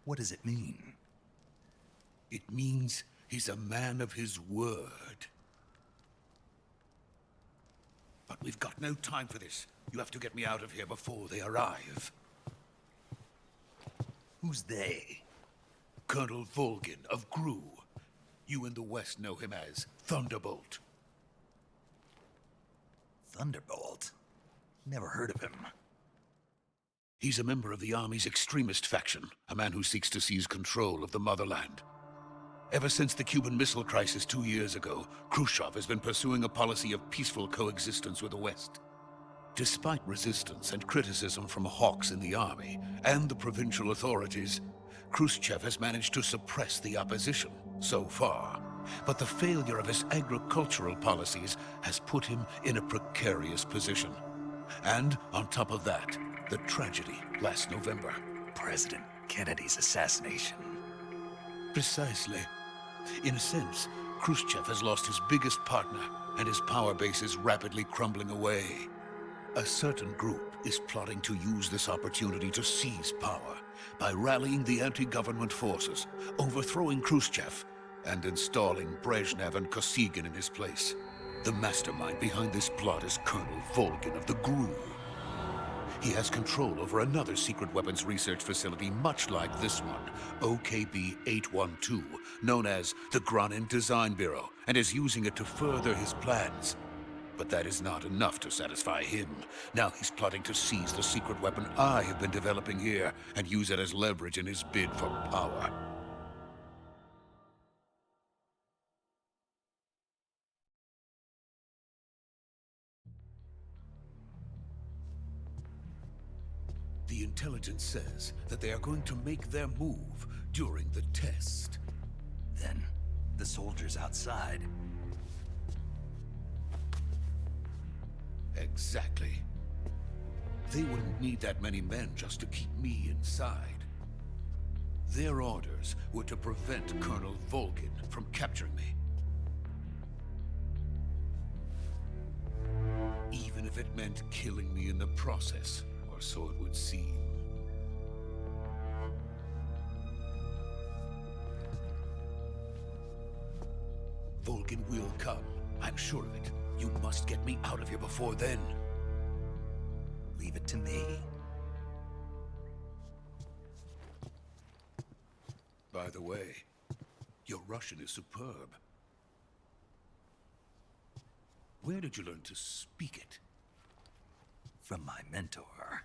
What does it mean? It means he's a man of his word. But we've got no time for this. You have to get me out of here before they arrive. Who's they? Colonel Volgin of GRU. You in the West know him as Thunderbolt. Thunderbolt? Never heard of him. He's a member of the Army's extremist faction, a man who seeks to seize control of the motherland. Ever since the Cuban Missile Crisis 2 years ago, Khrushchev has been pursuing a policy of peaceful coexistence with the West. Despite resistance and criticism from hawks in the army and the provincial authorities, Khrushchev has managed to suppress the opposition so far. But the failure of his agricultural policies has put him in a precarious position. And on top of that, the tragedy last November. President Kennedy's assassination. Precisely. In a sense, Khrushchev has lost his biggest partner, and his power base is rapidly crumbling away. A certain group is plotting to use this opportunity to seize power by rallying the anti-government forces, overthrowing Khrushchev, and installing Brezhnev and Kosygin in his place. The mastermind behind this plot is Colonel Volgin of the GRU. He has control over another secret weapons research facility much like this one, OKB-812, known as the Granin Design Bureau, and is using it to further his plans. But that is not enough to satisfy him. Now he's plotting to seize the secret weapon I have been developing here and use it as leverage in his bid for power. The intelligence says that they are going to make their move during the test. Then, the soldiers outside. Exactly. They wouldn't need that many men just to keep me inside. Their orders were to prevent Colonel Volgin from capturing me. Even if it meant killing me in the process, or so it would seem. Volgin will come. I'm sure of it. You must get me out of here before then. Leave it to me. By the way, your Russian is superb. Where did you learn to speak it? From my mentor.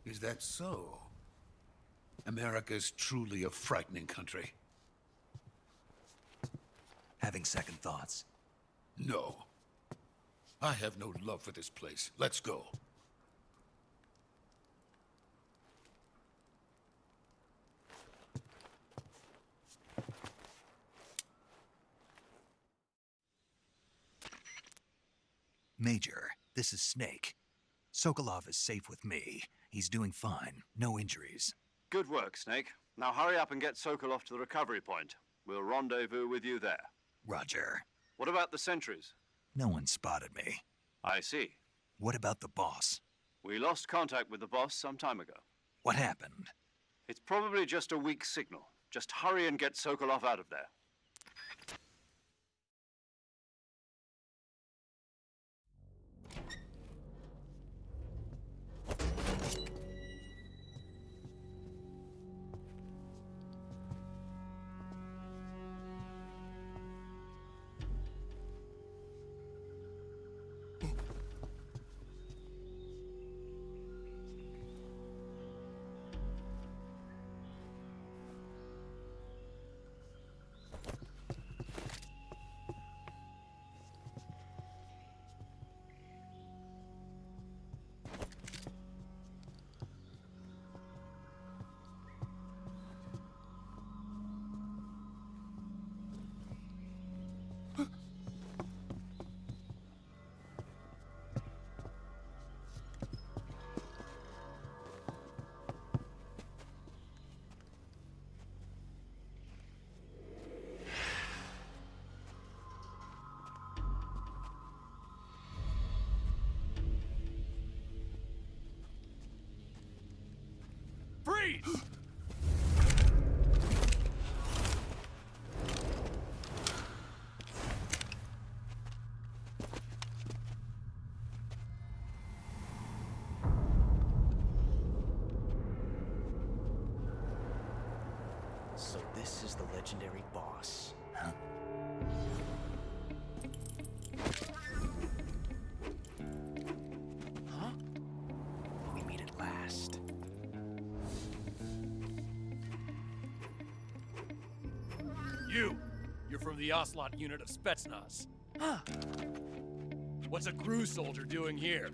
Is that so? America's truly a frightening country. Having second thoughts. No. I have no love for this place. Let's go. Major, this is Snake. Sokolov is safe with me. He's doing fine. No injuries. Good work, Snake. Now hurry up and get Sokolov to the recovery point. We'll rendezvous with you there. Roger. What about the sentries? No one spotted me. I see. What about the boss? We lost contact with the boss some time ago. What happened? It's probably just a weak signal. Just hurry and get Sokolov out of there. Freeze! So this is the legendary boss. Huh? Huh? We meet at last. You're from the Ocelot unit of Spetsnaz. Huh. What's a crew soldier doing here?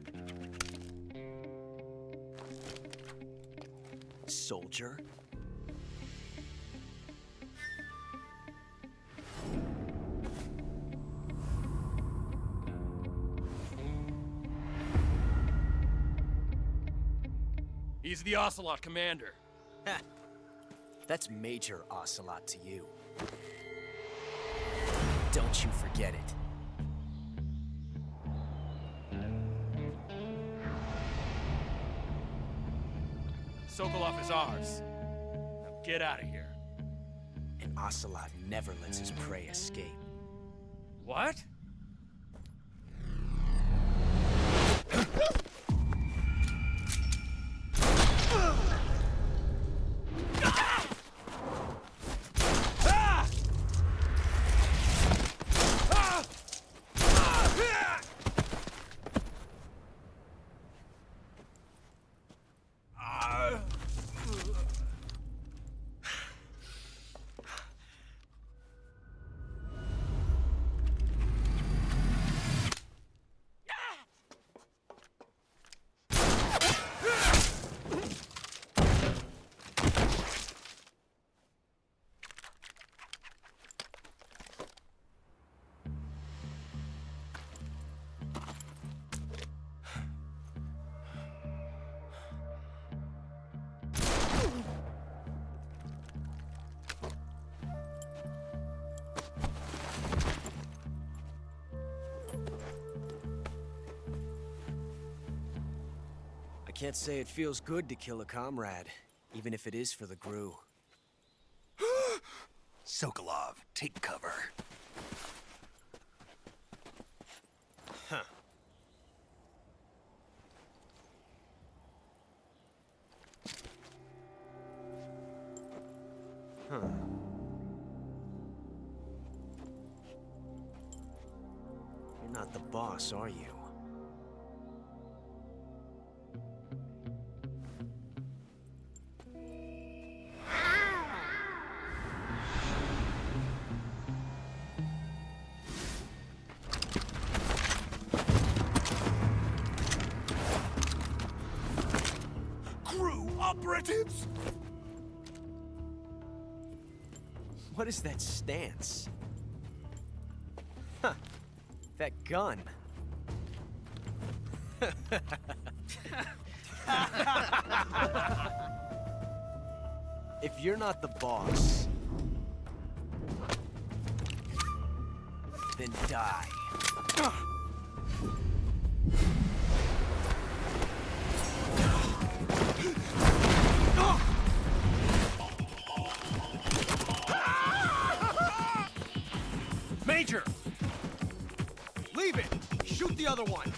Soldier? He's the Ocelot commander. Ha! That's Major Ocelot to you. Don't you forget it. Sokolov is ours. Now get out of here. And Ocelot never lets his prey escape. What? I can't say it feels good to kill a comrade, even if it is for the GRU. Sokolov, take cover. Huh. Huh. You're not the boss, are you? Operatives! What is that stance? Huh. That gun. If you're not the boss, then die. Major! Leave it! Shoot the other one!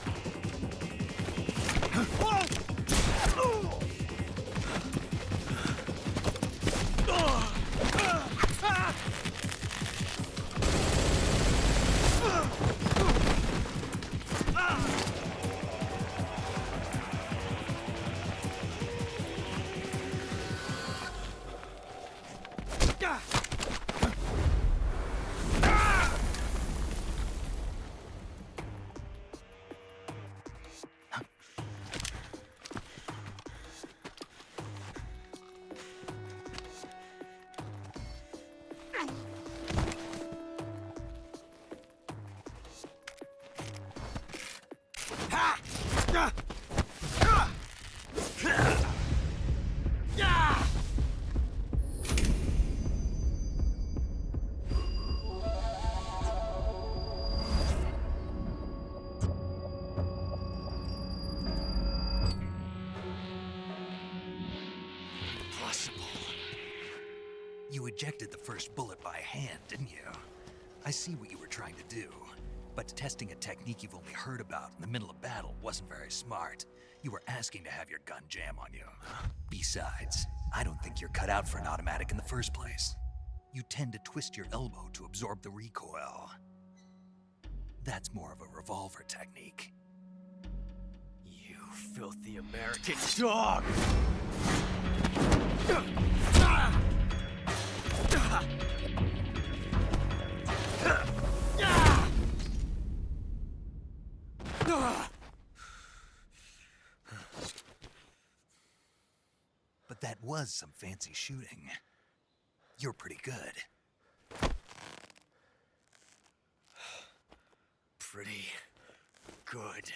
You ejected the first bullet by hand, didn't you? I see what you were trying to do. But testing a technique you've only heard about in the middle of battle wasn't very smart. You were asking to have your gun jam on you. Besides, I don't think you're cut out for an automatic in the first place. You tend to twist your elbow to absorb the recoil. That's more of a revolver technique. You filthy American dog! But that was some fancy shooting. You're pretty good. Pretty good.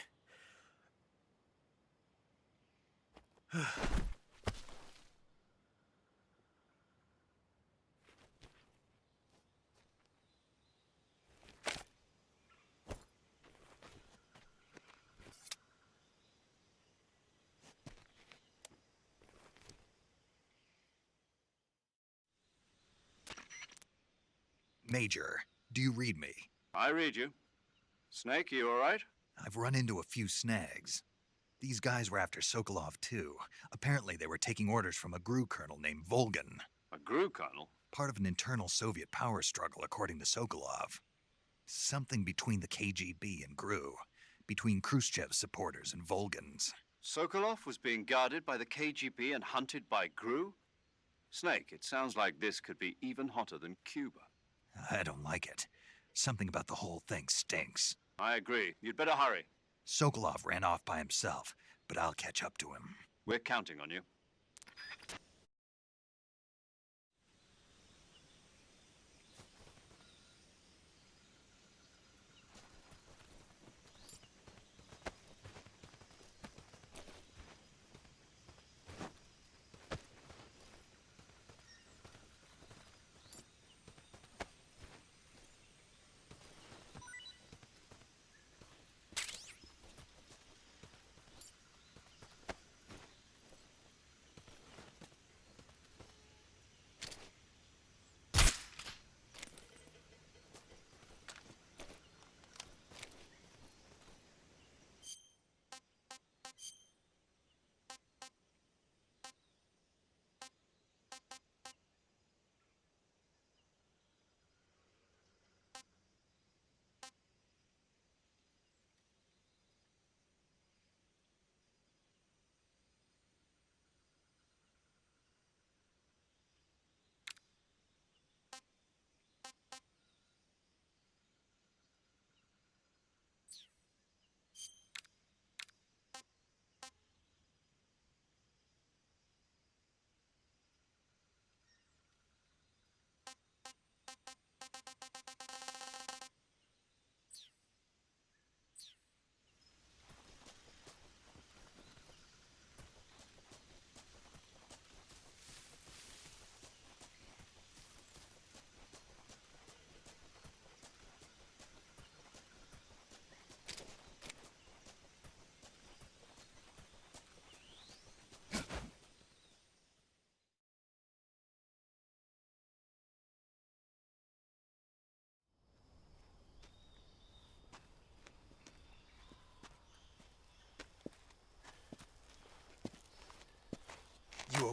Major, do you read me? I read you. Snake, you all right? I've run into a few snags. These guys were after Sokolov too. Apparently they were taking orders from a GRU colonel named Volgan. A GRU colonel? Part of an internal Soviet power struggle, according to Sokolov. Something between the KGB and GRU. Between Khrushchev's supporters and Volgan's. Sokolov was being guarded by the KGB and hunted by GRU? Snake, it sounds like this could be even hotter than Cuba. I don't like it. Something about the whole thing stinks. I agree. You'd better hurry. Sokolov ran off by himself, but I'll catch up to him. We're counting on you.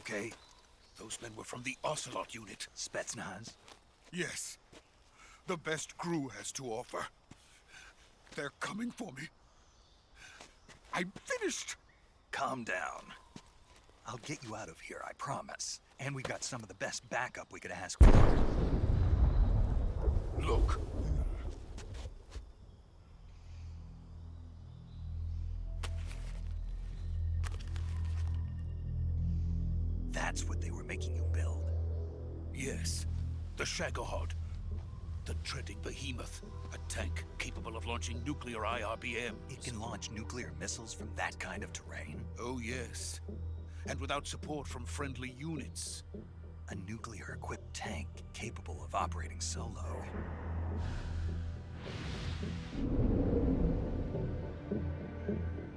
okay? Those men were from the Ocelot unit. Spetsnaz? Yes. The best crew has to offer. They're coming for me. I'm finished! Calm down. I'll get you out of here, I promise. And we've got some of the best backup we could ask for. Look. That's what they were making you build? Yes. The Shagohod. The treading behemoth. A tank capable of launching nuclear IRBMs. It can launch nuclear missiles from that kind of terrain? Oh, yes. And without support from friendly units. A nuclear-equipped tank capable of operating solo.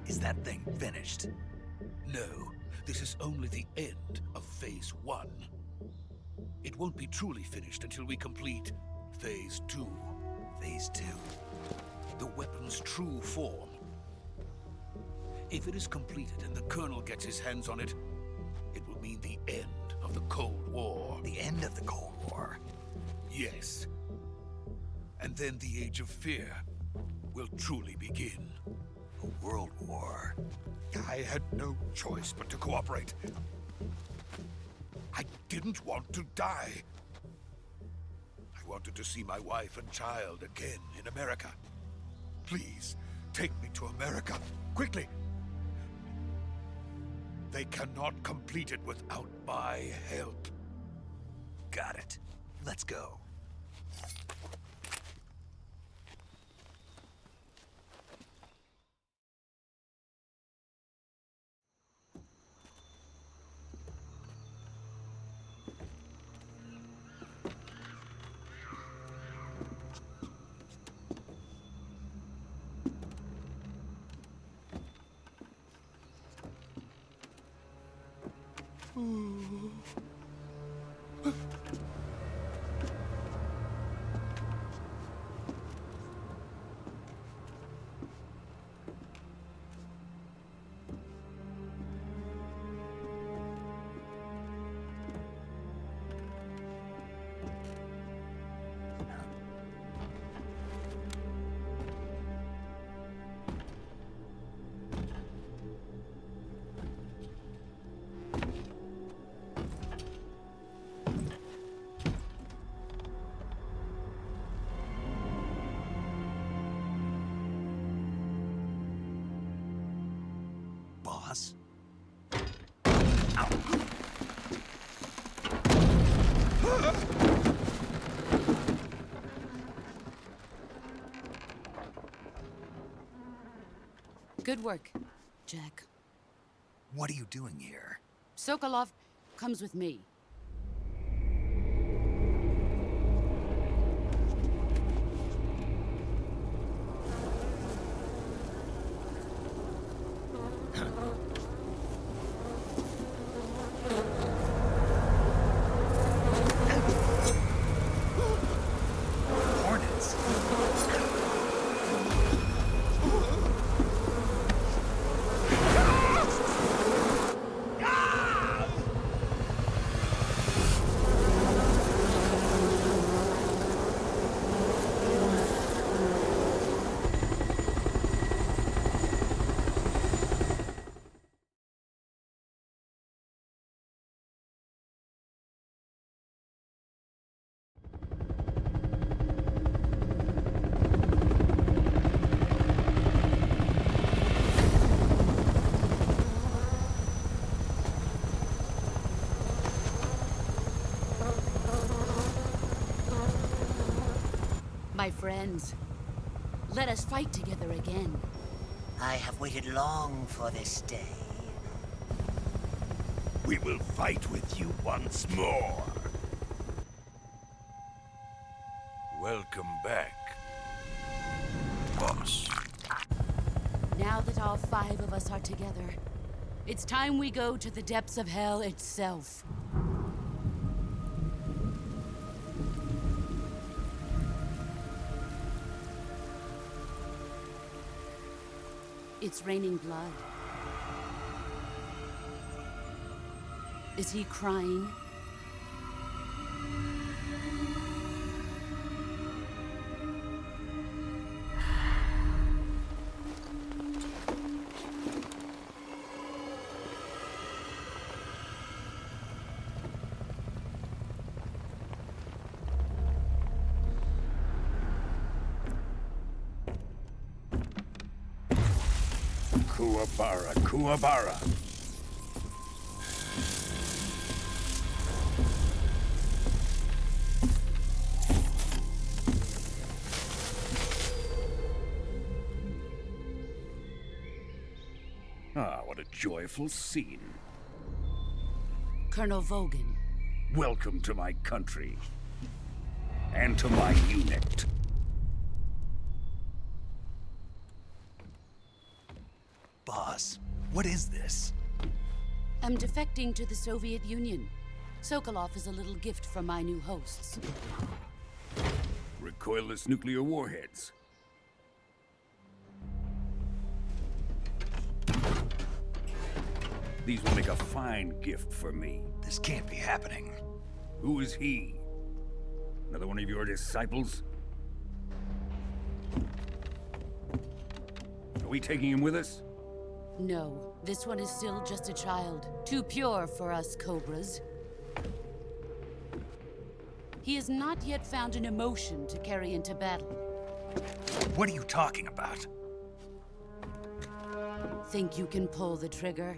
Is that thing finished? No, this is only the end of Phase 1. It won't be truly finished until we complete Phase 2. Phase 2? The weapon's true form. If it is completed and the Colonel gets his hands on it, it will mean the end of the Cold War. The end of the Cold War? Yes. And then the Age of Fear will truly begin. A world war? I had no choice but to cooperate. I didn't want to die. I wanted to see my wife and child again in America. Please, take me to America, quickly. They cannot complete it without my help. Got it. Let's go. Boss? Good work, Jack. What are you doing here? Sokolov comes with me. Hornets? My friends, let us fight together again. I have waited long for this day. We will fight with you once more. Welcome back, boss. Now that all 5 of us are together, it's time we go to the depths of hell itself. It's raining blood. Is he crying? Kuwabara, Kuwabara. Ah, what a joyful scene. Colonel Vogan. Welcome to my country. And to my unit. Boss, what is this? I'm defecting to the Soviet Union. Sokolov is a little gift from my new hosts. Recoilless nuclear warheads. These will make a fine gift for me. This can't be happening. Who is he? Another one of your disciples? Are we taking him with us? No, this one is still just a child. Too pure for us Cobras. He has not yet found an emotion to carry into battle. What are you talking about? Think you can pull the trigger?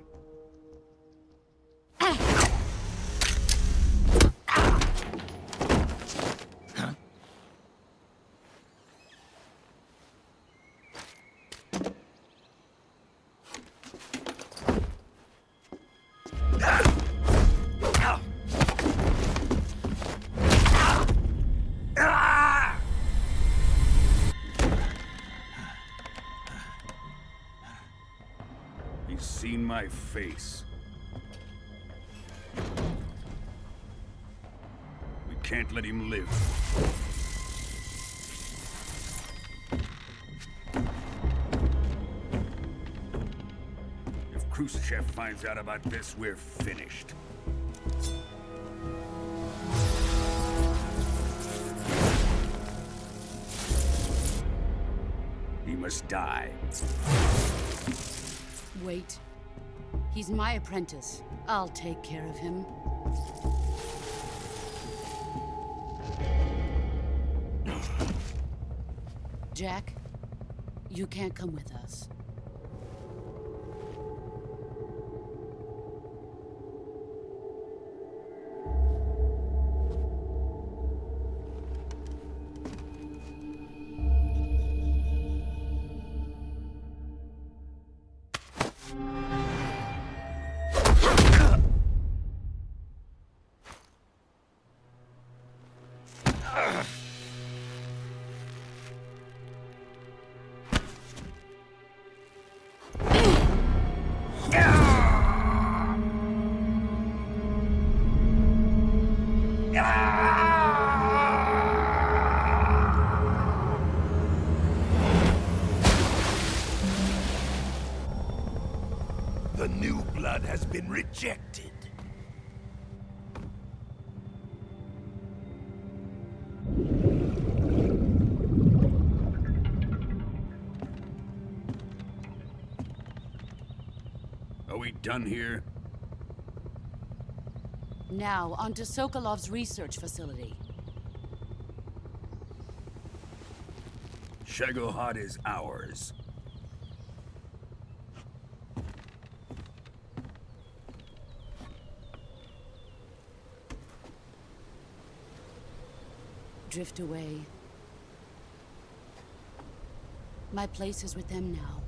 He's seen my face. We can't let him live. If Khrushchev finds out about this, we're finished. He must die. Wait. He's my apprentice. I'll take care of him. Jack, you can't come with us. The new blood has been rejected. Are we done here? Now, onto Sokolov's research facility. Shagohod is ours. Drift away. My place is with them now.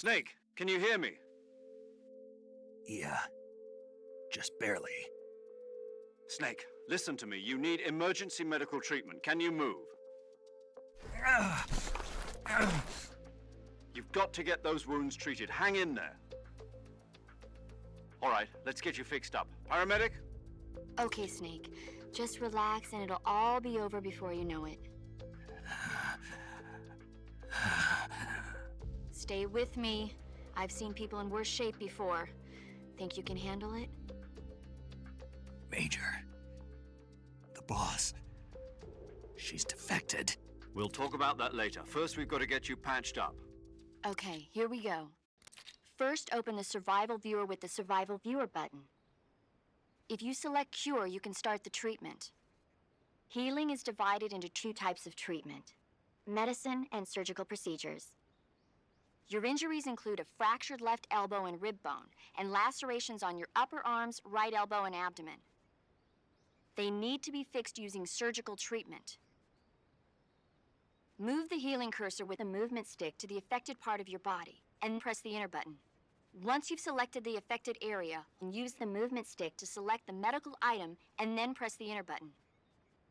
Snake, can you hear me? Yeah. Just barely. Snake, listen to me. You need emergency medical treatment. Can you move? You've got to get those wounds treated. Hang in there. All right, let's get you fixed up. Paramedic? Okay, Snake. Just relax and it'll all be over before you know it. Stay with me. I've seen people in worse shape before. Think you can handle it? Major. The boss. She's defected. We'll talk about that later. First, we've got to get you patched up. Okay, here we go. First, open the Survival Viewer with the Survival Viewer button. If you select Cure, you can start the treatment. Healing is divided into two types of treatment: medicine and surgical procedures. Your injuries include a fractured left elbow and rib bone, and lacerations on your upper arms, right elbow, and abdomen. They need to be fixed using surgical treatment. Move the healing cursor with a movement stick to the affected part of your body, and press the enter button. Once you've selected the affected area, use the movement stick to select the medical item, and then press the enter button.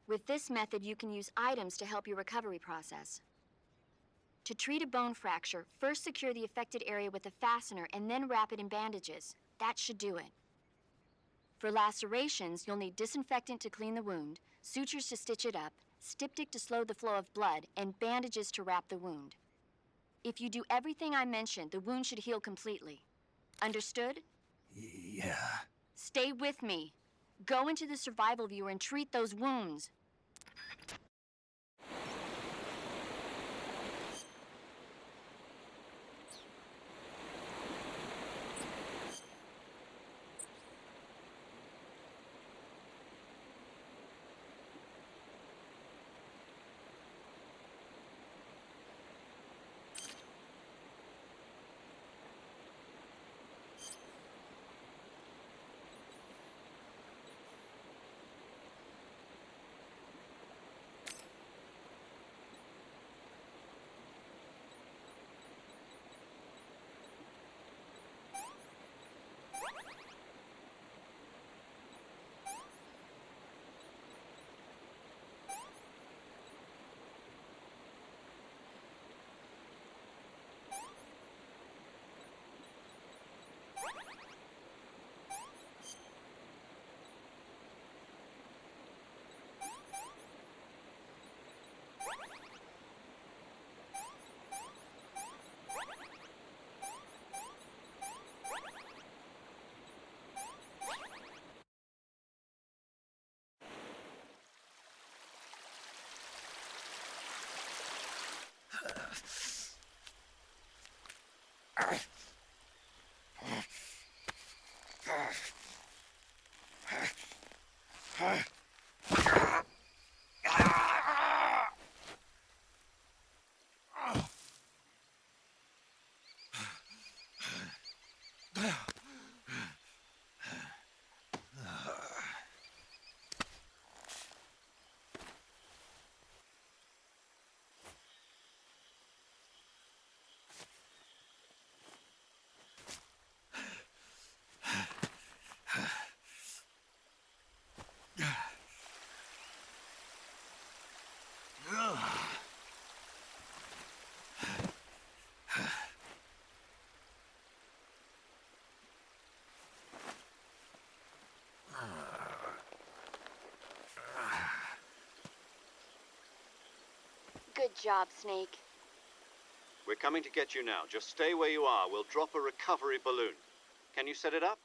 With this method, you can use items to help your recovery process. To treat a bone fracture, first secure the affected area with a fastener and then wrap it in bandages. That should do it. For lacerations, you'll need disinfectant to clean the wound, sutures to stitch it up, styptic to slow the flow of blood, and bandages to wrap the wound. If you do everything I mentioned, the wound should heal completely. Understood? Yeah. Stay with me. Go into the Survival Viewer and treat those wounds. Good job, Snake. We're coming to get you now. Just stay where you are. We'll drop a recovery balloon. Can you set it up?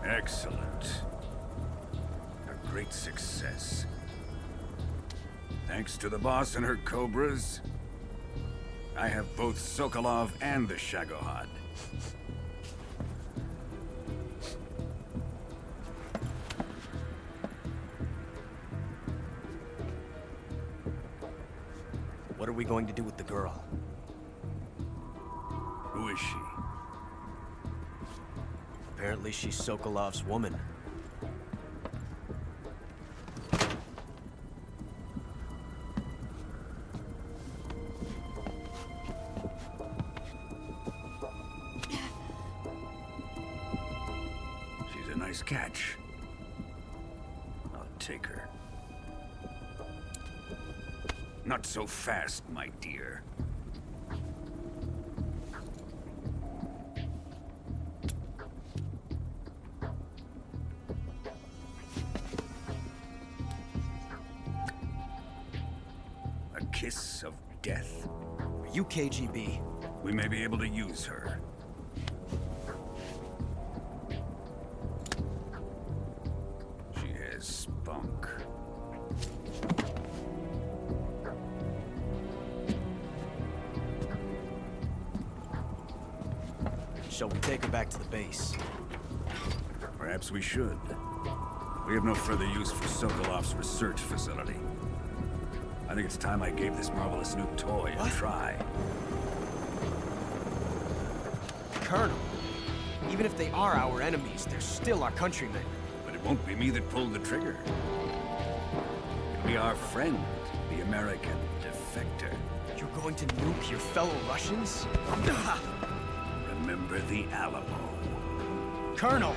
Excellent. A great success. Thanks to the boss and her cobras, I have both Sokolov and the Shagohod. What are we going to do with the girl? Who is she? Apparently she's Sokolov's woman. She's a nice catch. I'll take her. Not so fast, my dear. A kiss of death. Are you KGB? We may be able to use her. She has spunk. Shall we take her back to the base? Perhaps we should. We have no further use for Sokolov's research facility. I think it's time I gave this marvelous new toy a try. Colonel, even if they are our enemies, they're still our countrymen. But it won't be me that pulled the trigger. It'll be our friend, the American defector. You're going to nuke your fellow Russians? Remember the Alamo. Colonel!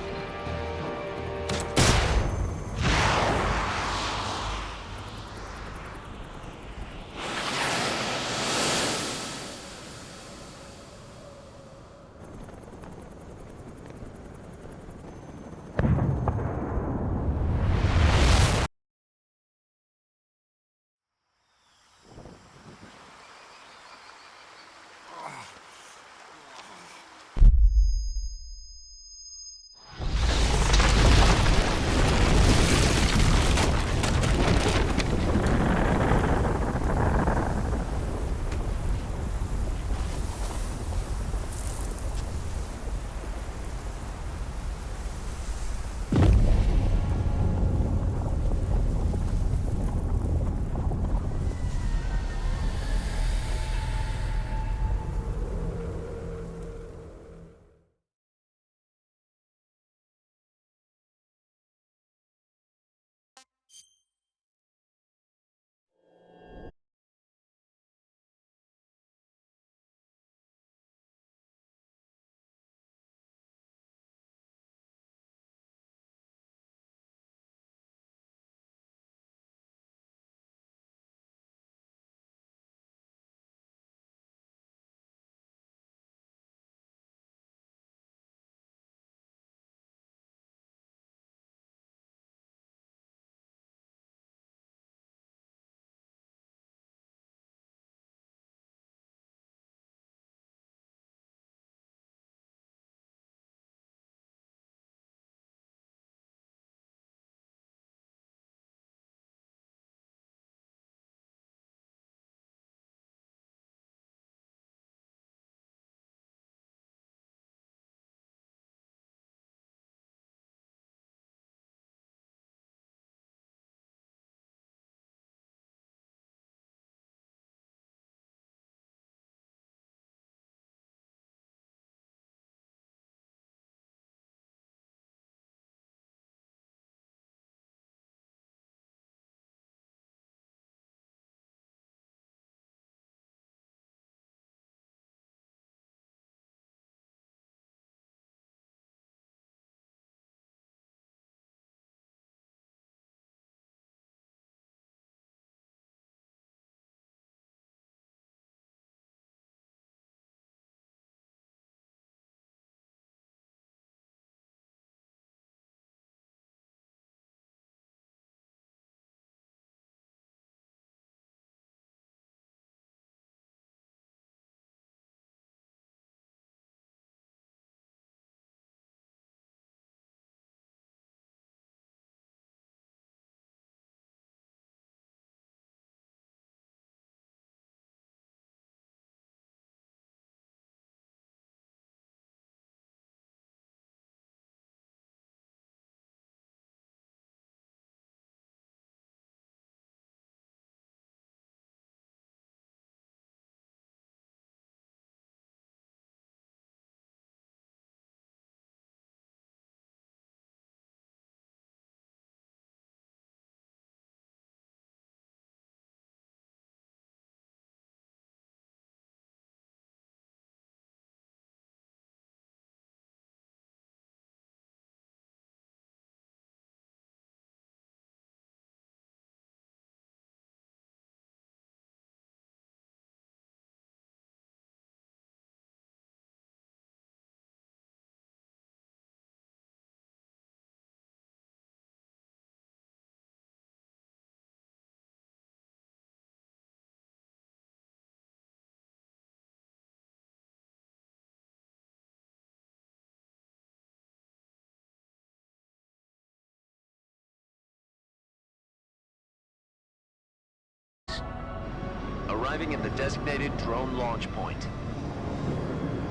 arriving at the designated drone launch point.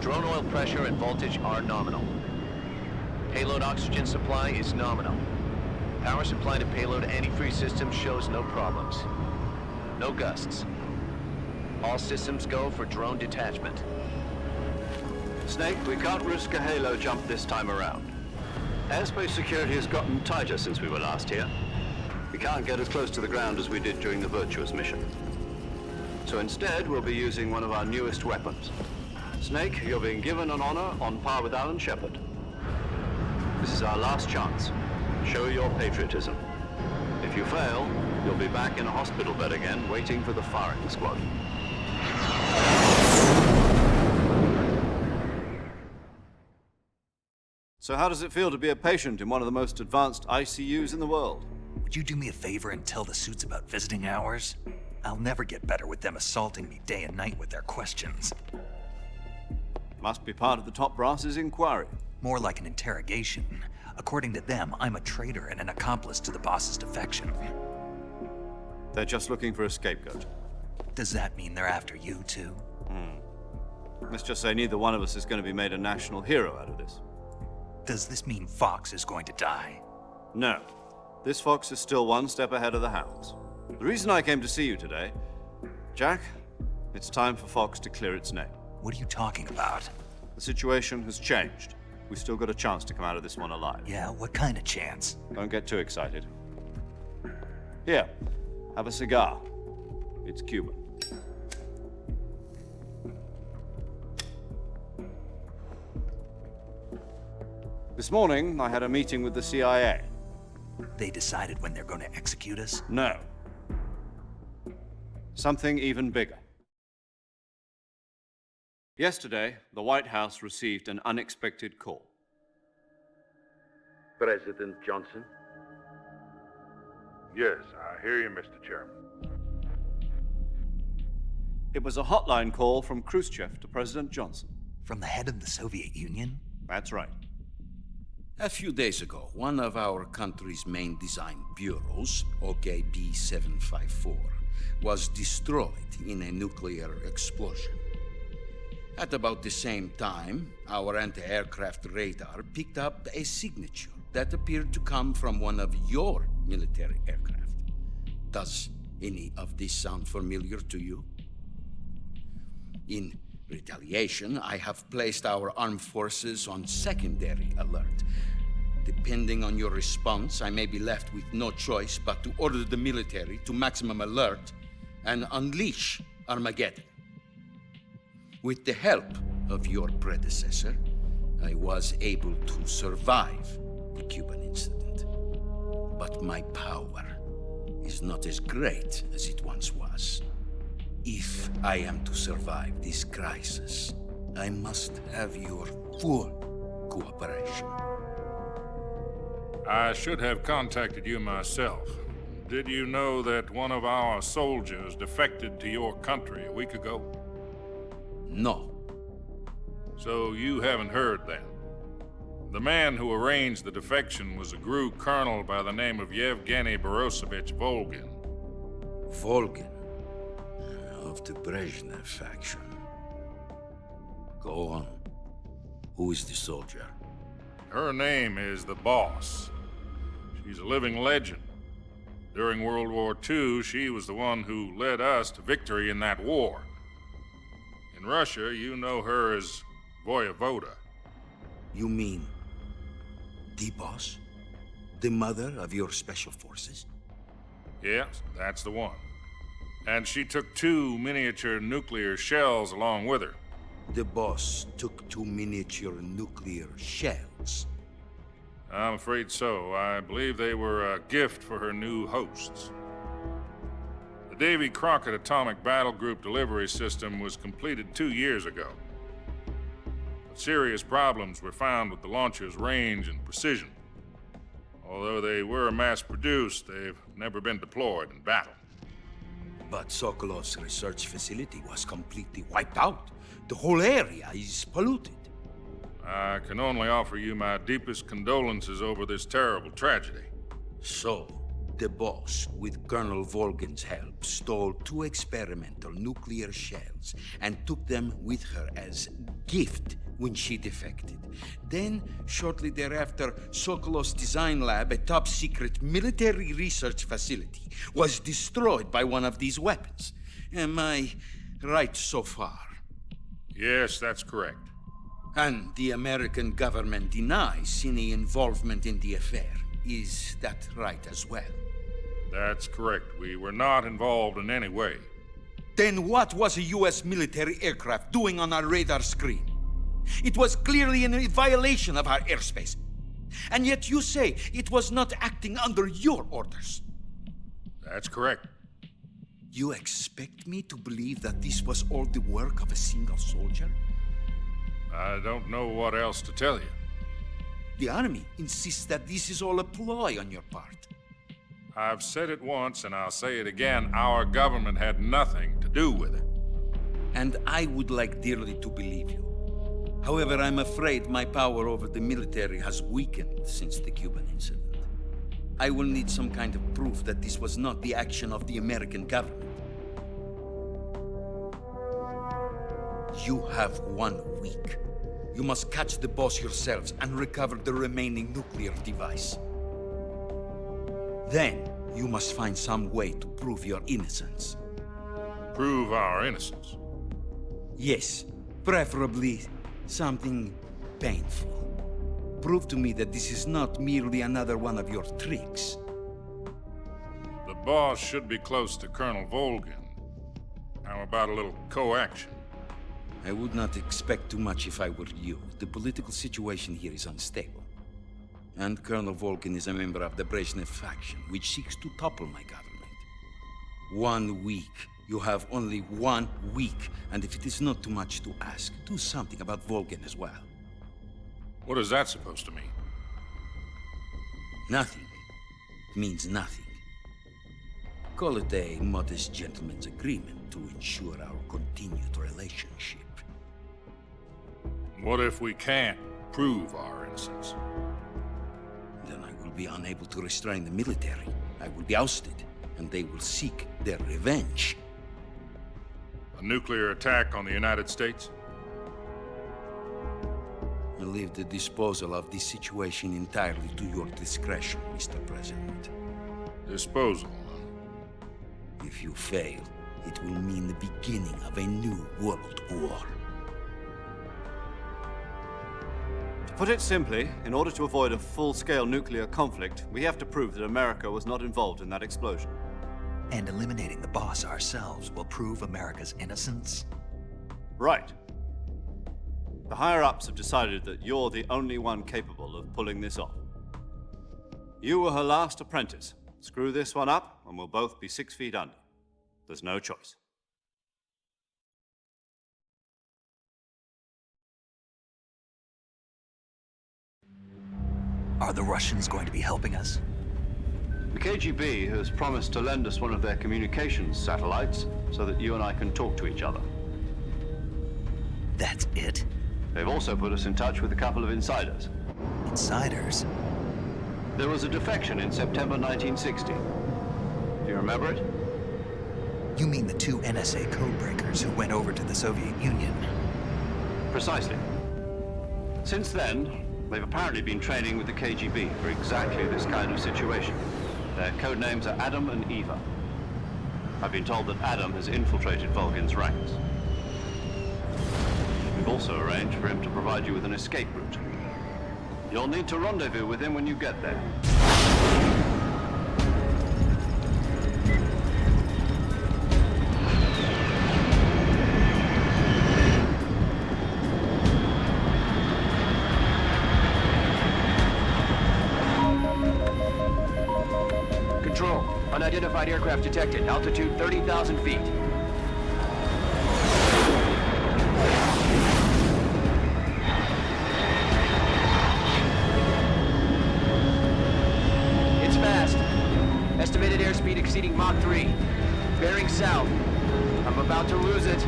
Drone oil pressure and voltage are nominal. Payload oxygen supply is nominal. Power supply to payload antifreeze system shows no problems. No gusts. All systems go for drone detachment. Snake, we can't risk a halo jump this time around. Airspace security has gotten tighter since we were last here. We can't get as close to the ground as we did during the Virtuous mission. So instead, we'll be using one of our newest weapons. Snake, you're being given an honor on par with Alan Shepard. This is our last chance. Show your patriotism. If you fail, you'll be back in a hospital bed again, waiting for the firing squad. So how does it feel to be a patient in one of the most advanced ICUs in the world? Would you do me a favor and tell the suits about visiting hours? I'll never get better with them assaulting me day and night with their questions. Must be part of the top brass's inquiry. More like an interrogation. According to them, I'm a traitor and an accomplice to the boss's defection. They're just looking for a scapegoat. Does that mean they're after you, too? Let's just say neither one of us is going to be made a national hero out of this. Does this mean Fox is going to die? No. This fox is still one step ahead of the hounds. The reason I came to see you today, Jack, it's time for Fox to clear its name. What are you talking about? The situation has changed. We still got a chance to come out of this one alive. Yeah, what kind of chance? Don't get too excited. Here, have a cigar. It's Cuban. This morning, I had a meeting with the CIA. They decided when they're going to execute us? No. Something even bigger. Yesterday, the White House received an unexpected call. President Johnson? Yes, I hear you, Mr. Chairman. It was a hotline call from Khrushchev to President Johnson. From the head of the Soviet Union? That's right. A few days ago, one of our country's main design bureaus, OKB 754, was destroyed in a nuclear explosion. At about the same time, our anti-aircraft radar picked up a signature that appeared to come from one of your military aircraft. Does any of this sound familiar to you? In retaliation, I have placed our armed forces on secondary alert. Depending on your response, I may be left with no choice but to order the military to maximum alert and unleash Armageddon. With the help of your predecessor, I was able to survive the Cuban incident. But my power is not as great as it once was. If I am to survive this crisis, I must have your full cooperation. I should have contacted you myself. Did you know that one of our soldiers defected to your country a week ago? No. So you haven't heard then. The man who arranged the defection was a GRU colonel by the name of Yevgeny Borosovich Volgin. Volgin? Of the Brezhnev faction. Go on. Who is the soldier? Her name is the Boss. She's a living legend. During World War II, she was the one who led us to victory in that war. In Russia, you know her as Voyevoda. You mean the Boss? The mother of your special forces? Yes, that's the one. And she took 2 miniature nuclear shells along with her. The Boss took 2 miniature nuclear shells? I'm afraid so. I believe they were a gift for her new hosts. The Davy Crockett Atomic Battle Group delivery system was completed 2 years ago. But serious problems were found with the launcher's range and precision. Although they were mass-produced, they've never been deployed in battle. But Sokolov's research facility was completely wiped out. The whole area is polluted. I can only offer you my deepest condolences over this terrible tragedy. So, The boss, with Colonel Volgin's help, stole 2 experimental nuclear shells and took them with her as gift when she defected. Then, shortly thereafter, Sokolov's design lab, a top-secret military research facility, was destroyed by one of these weapons. Am I right so far? Yes, that's correct. And the American government denies any involvement in the affair. Is that right as well? That's correct. We were not involved in any way. Then what was a U.S. military aircraft doing on our radar screen? It was clearly in violation of our airspace. And yet you say it was not acting under your orders. That's correct. You expect me to believe that this was all the work of a single soldier? I don't know what else to tell you. The Army insists that this is all a ploy on your part. I've said it once, and I'll say it again. Our government had nothing to do with it. And I would like dearly to believe you. However, I'm afraid my power over the military has weakened since the Cuban incident. I will need some kind of proof that this was not the action of the American government. You have 1 week. You must catch the boss yourselves and recover the remaining nuclear device. Then, you must find some way to prove your innocence. Prove our innocence? Yes, preferably something painful. Prove to me that this is not merely another one of your tricks. The boss should be close to Colonel Volgin. How about a little co-action? I would not expect too much if I were you. The political situation here is unstable. And Colonel Volgin is a member of the Brezhnev faction, which seeks to topple my government. 1 week. You have only 1 week. And if it is not too much to ask, do something about Volgin as well. What is that supposed to mean? Nothing. It means nothing. Call it a modest gentleman's agreement to ensure our continued relationship. What if we can't prove our innocence? Then I will be unable to restrain the military. I will be ousted, and they will seek their revenge. A nuclear attack on the United States? I leave the disposal of this situation entirely to your discretion, Mr. President. Disposal? If you fail, it will mean the beginning of a new world war. To put it simply, in order to avoid a full-scale nuclear conflict, we have to prove that America was not involved in that explosion. And eliminating the boss ourselves will prove America's innocence? Right. The higher-ups have decided that you're the only one capable of pulling this off. You were her last apprentice. Screw this one up, and we'll both be 6 feet under. There's no choice. Are the Russians going to be helping us? The KGB has promised to lend us one of their communications satellites so that you and I can talk to each other. That's it? They've also put us in touch with a couple of insiders. Insiders? There was a defection in September 1960. Do you remember it? You mean the 2 NSA codebreakers who went over to the Soviet Union? Precisely. Since then, they've apparently been training with the KGB for exactly this kind of situation. Their code names are Adam and Eva. I've been told that Adam has infiltrated Volgin's ranks. We've also arranged for him to provide you with an escape route. You'll need to rendezvous with him when you get there. Control, unidentified aircraft detected. Altitude 30,000 feet. It's fast. Estimated airspeed exceeding Mach 3. Bearing south. I'm about to lose it.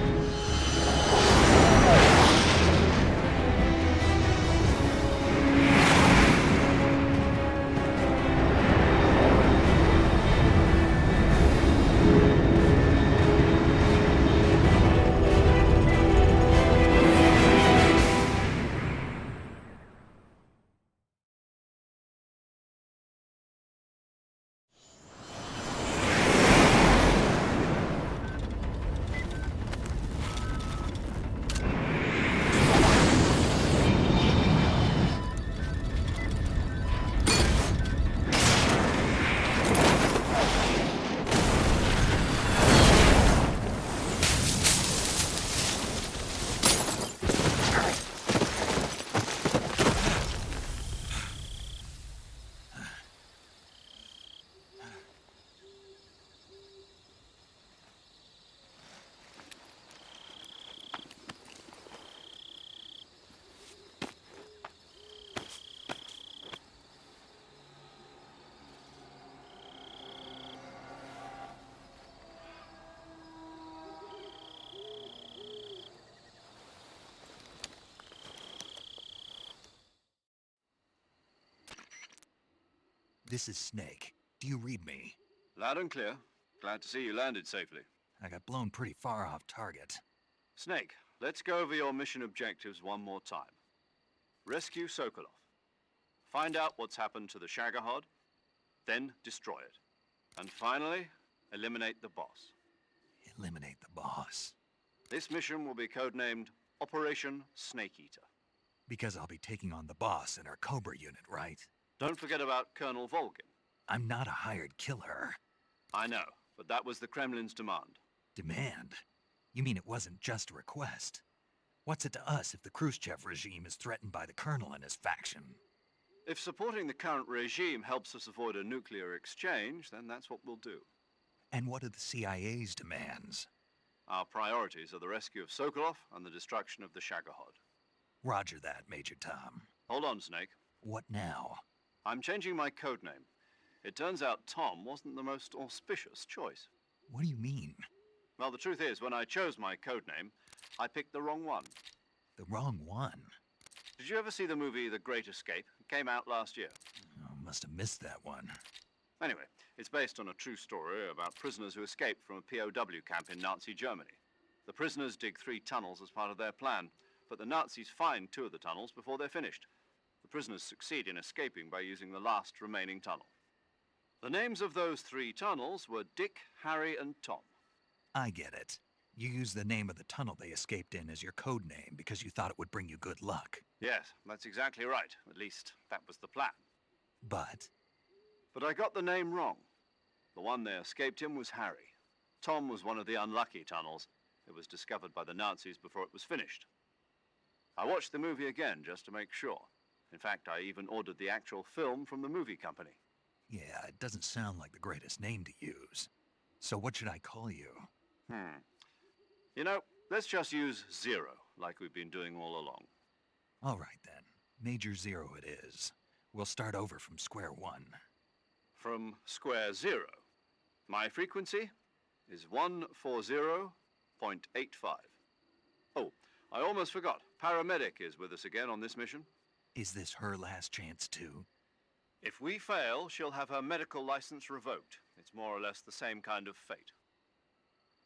This is Snake. Do you read me? Loud and clear. Glad to see you landed safely. I got blown pretty far off target. Snake, let's go over your mission objectives one more time. Rescue Sokolov. Find out what's happened to the Shagohod, then destroy it. And finally, eliminate the boss. Eliminate the boss. This mission will be codenamed Operation Snake Eater. Because I'll be taking on the boss in our Cobra unit, right? Don't forget about Colonel Volgin. I'm not a hired killer. I know, but that was the Kremlin's demand. Demand? You mean it wasn't just a request? What's it to us if the Khrushchev regime is threatened by the Colonel and his faction? If supporting the current regime helps us avoid a nuclear exchange, then that's what we'll do. And what are the CIA's demands? Our priorities are the rescue of Sokolov and the destruction of the Shagohod. Roger that, Major Tom. Hold on, Snake. What now? I'm changing my codename. It turns out Tom wasn't the most auspicious choice. What do you mean? Well, the truth is, when I chose my codename, I picked the wrong one. The wrong one? Did you ever see the movie The Great Escape? It came out last year. Oh, must have missed that one. Anyway, it's based on a true story about prisoners who escaped from a POW camp in Nazi Germany. The prisoners dig 3 tunnels as part of their plan, but the Nazis find 2 of the tunnels before they're finished. The prisoners succeed in escaping by using the last remaining tunnel. The names of those 3 tunnels were Dick, Harry, and Tom. I get it. You used the name of the tunnel they escaped in as your code name because you thought it would bring you good luck. Yes, that's exactly right. At least, that was the plan. But I got the name wrong. The one they escaped in was Harry. Tom was one of the unlucky tunnels. It was discovered by the Nazis before it was finished. I watched the movie again just to make sure. In fact, I even ordered the actual film from the movie company. yeah, it doesn't sound like the greatest name to use. So what should I call you? You know, let's just use Zero, like we've been doing all along. All right then. Major Zero it is. We'll start over from square one. From square 0. My frequency is 140.85. Oh, I almost forgot. Paramedic is with us again on this mission. Is this her last chance too? If we fail, she'll have her medical license revoked. It's more or less the same kind of fate.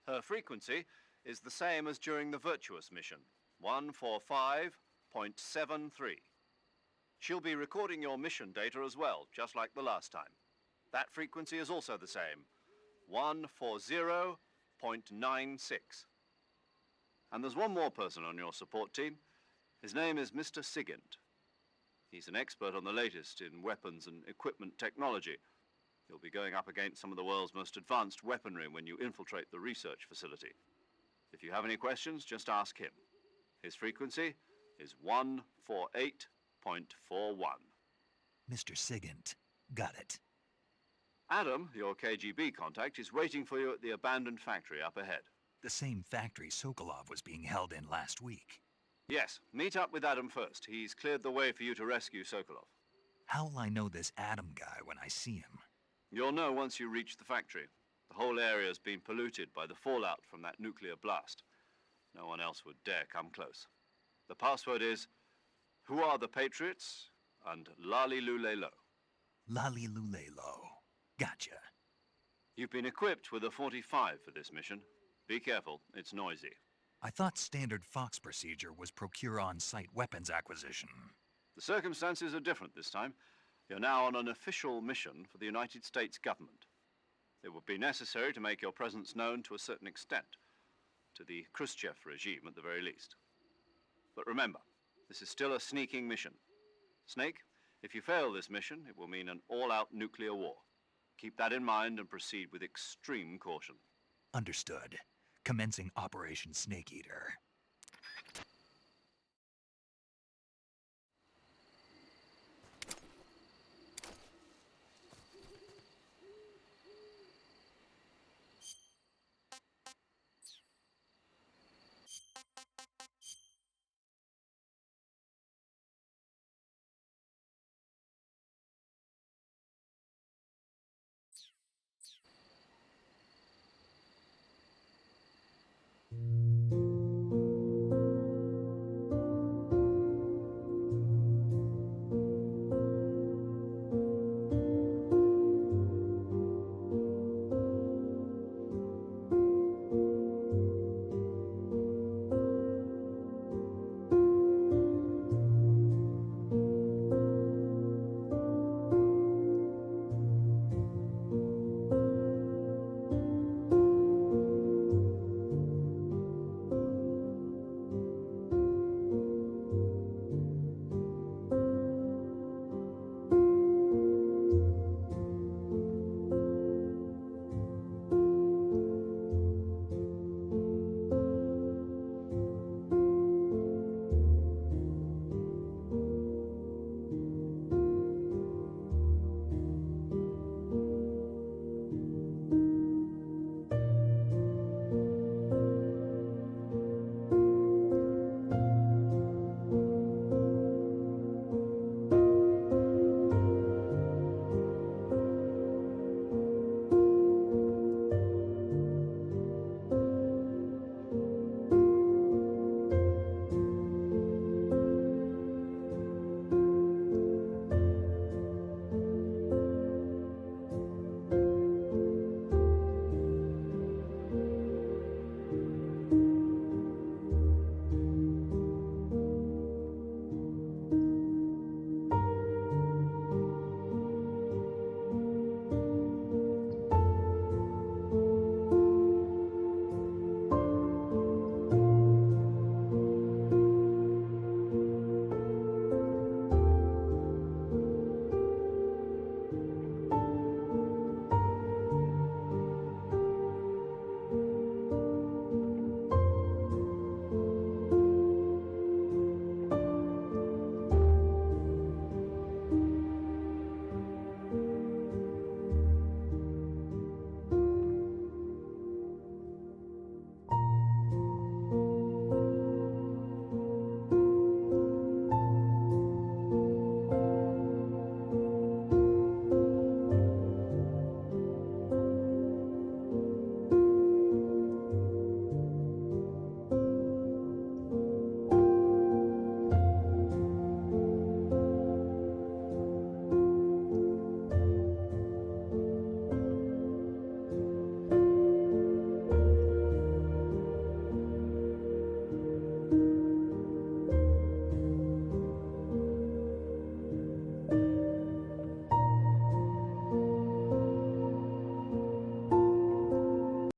Her frequency is the same as during the Virtuous mission, 145.73. She'll be recording your mission data as well, just like the last time. That frequency is also the same, 140.96. And there's one more person on your support team. His name is Mr. Sigint. He's an expert on the latest in weapons and equipment technology. You'll be going up against some of the world's most advanced weaponry when you infiltrate the research facility. If you have any questions, just ask him. His frequency is 148.41. Mr. Sigint. Got it. Adam, your KGB contact, is waiting for you at the abandoned factory up ahead. The same factory Sokolov was being held in last week. Yes, meet up with Adam first. He's cleared the way for you to rescue Sokolov. How will I know this Adam guy when I see him? You'll know once you reach the factory. The whole area's been polluted by the fallout from that nuclear blast. No one else would dare come close. The password is, "Who are the Patriots?" and Lali Lulelo. Lali Lulelo. Gotcha. You've been equipped with a 45 for this mission. Be careful, it's noisy. I thought standard Fox procedure was procure on-site weapons acquisition. The circumstances are different this time. You're now on an official mission for the United States government. It would be necessary to make your presence known to a certain extent, to the Khrushchev regime at the very least. But remember, this is still a sneaking mission. Snake, if you fail this mission, it will mean an all-out nuclear war. Keep that in mind and proceed with extreme caution. Understood. Commencing Operation Snake Eater.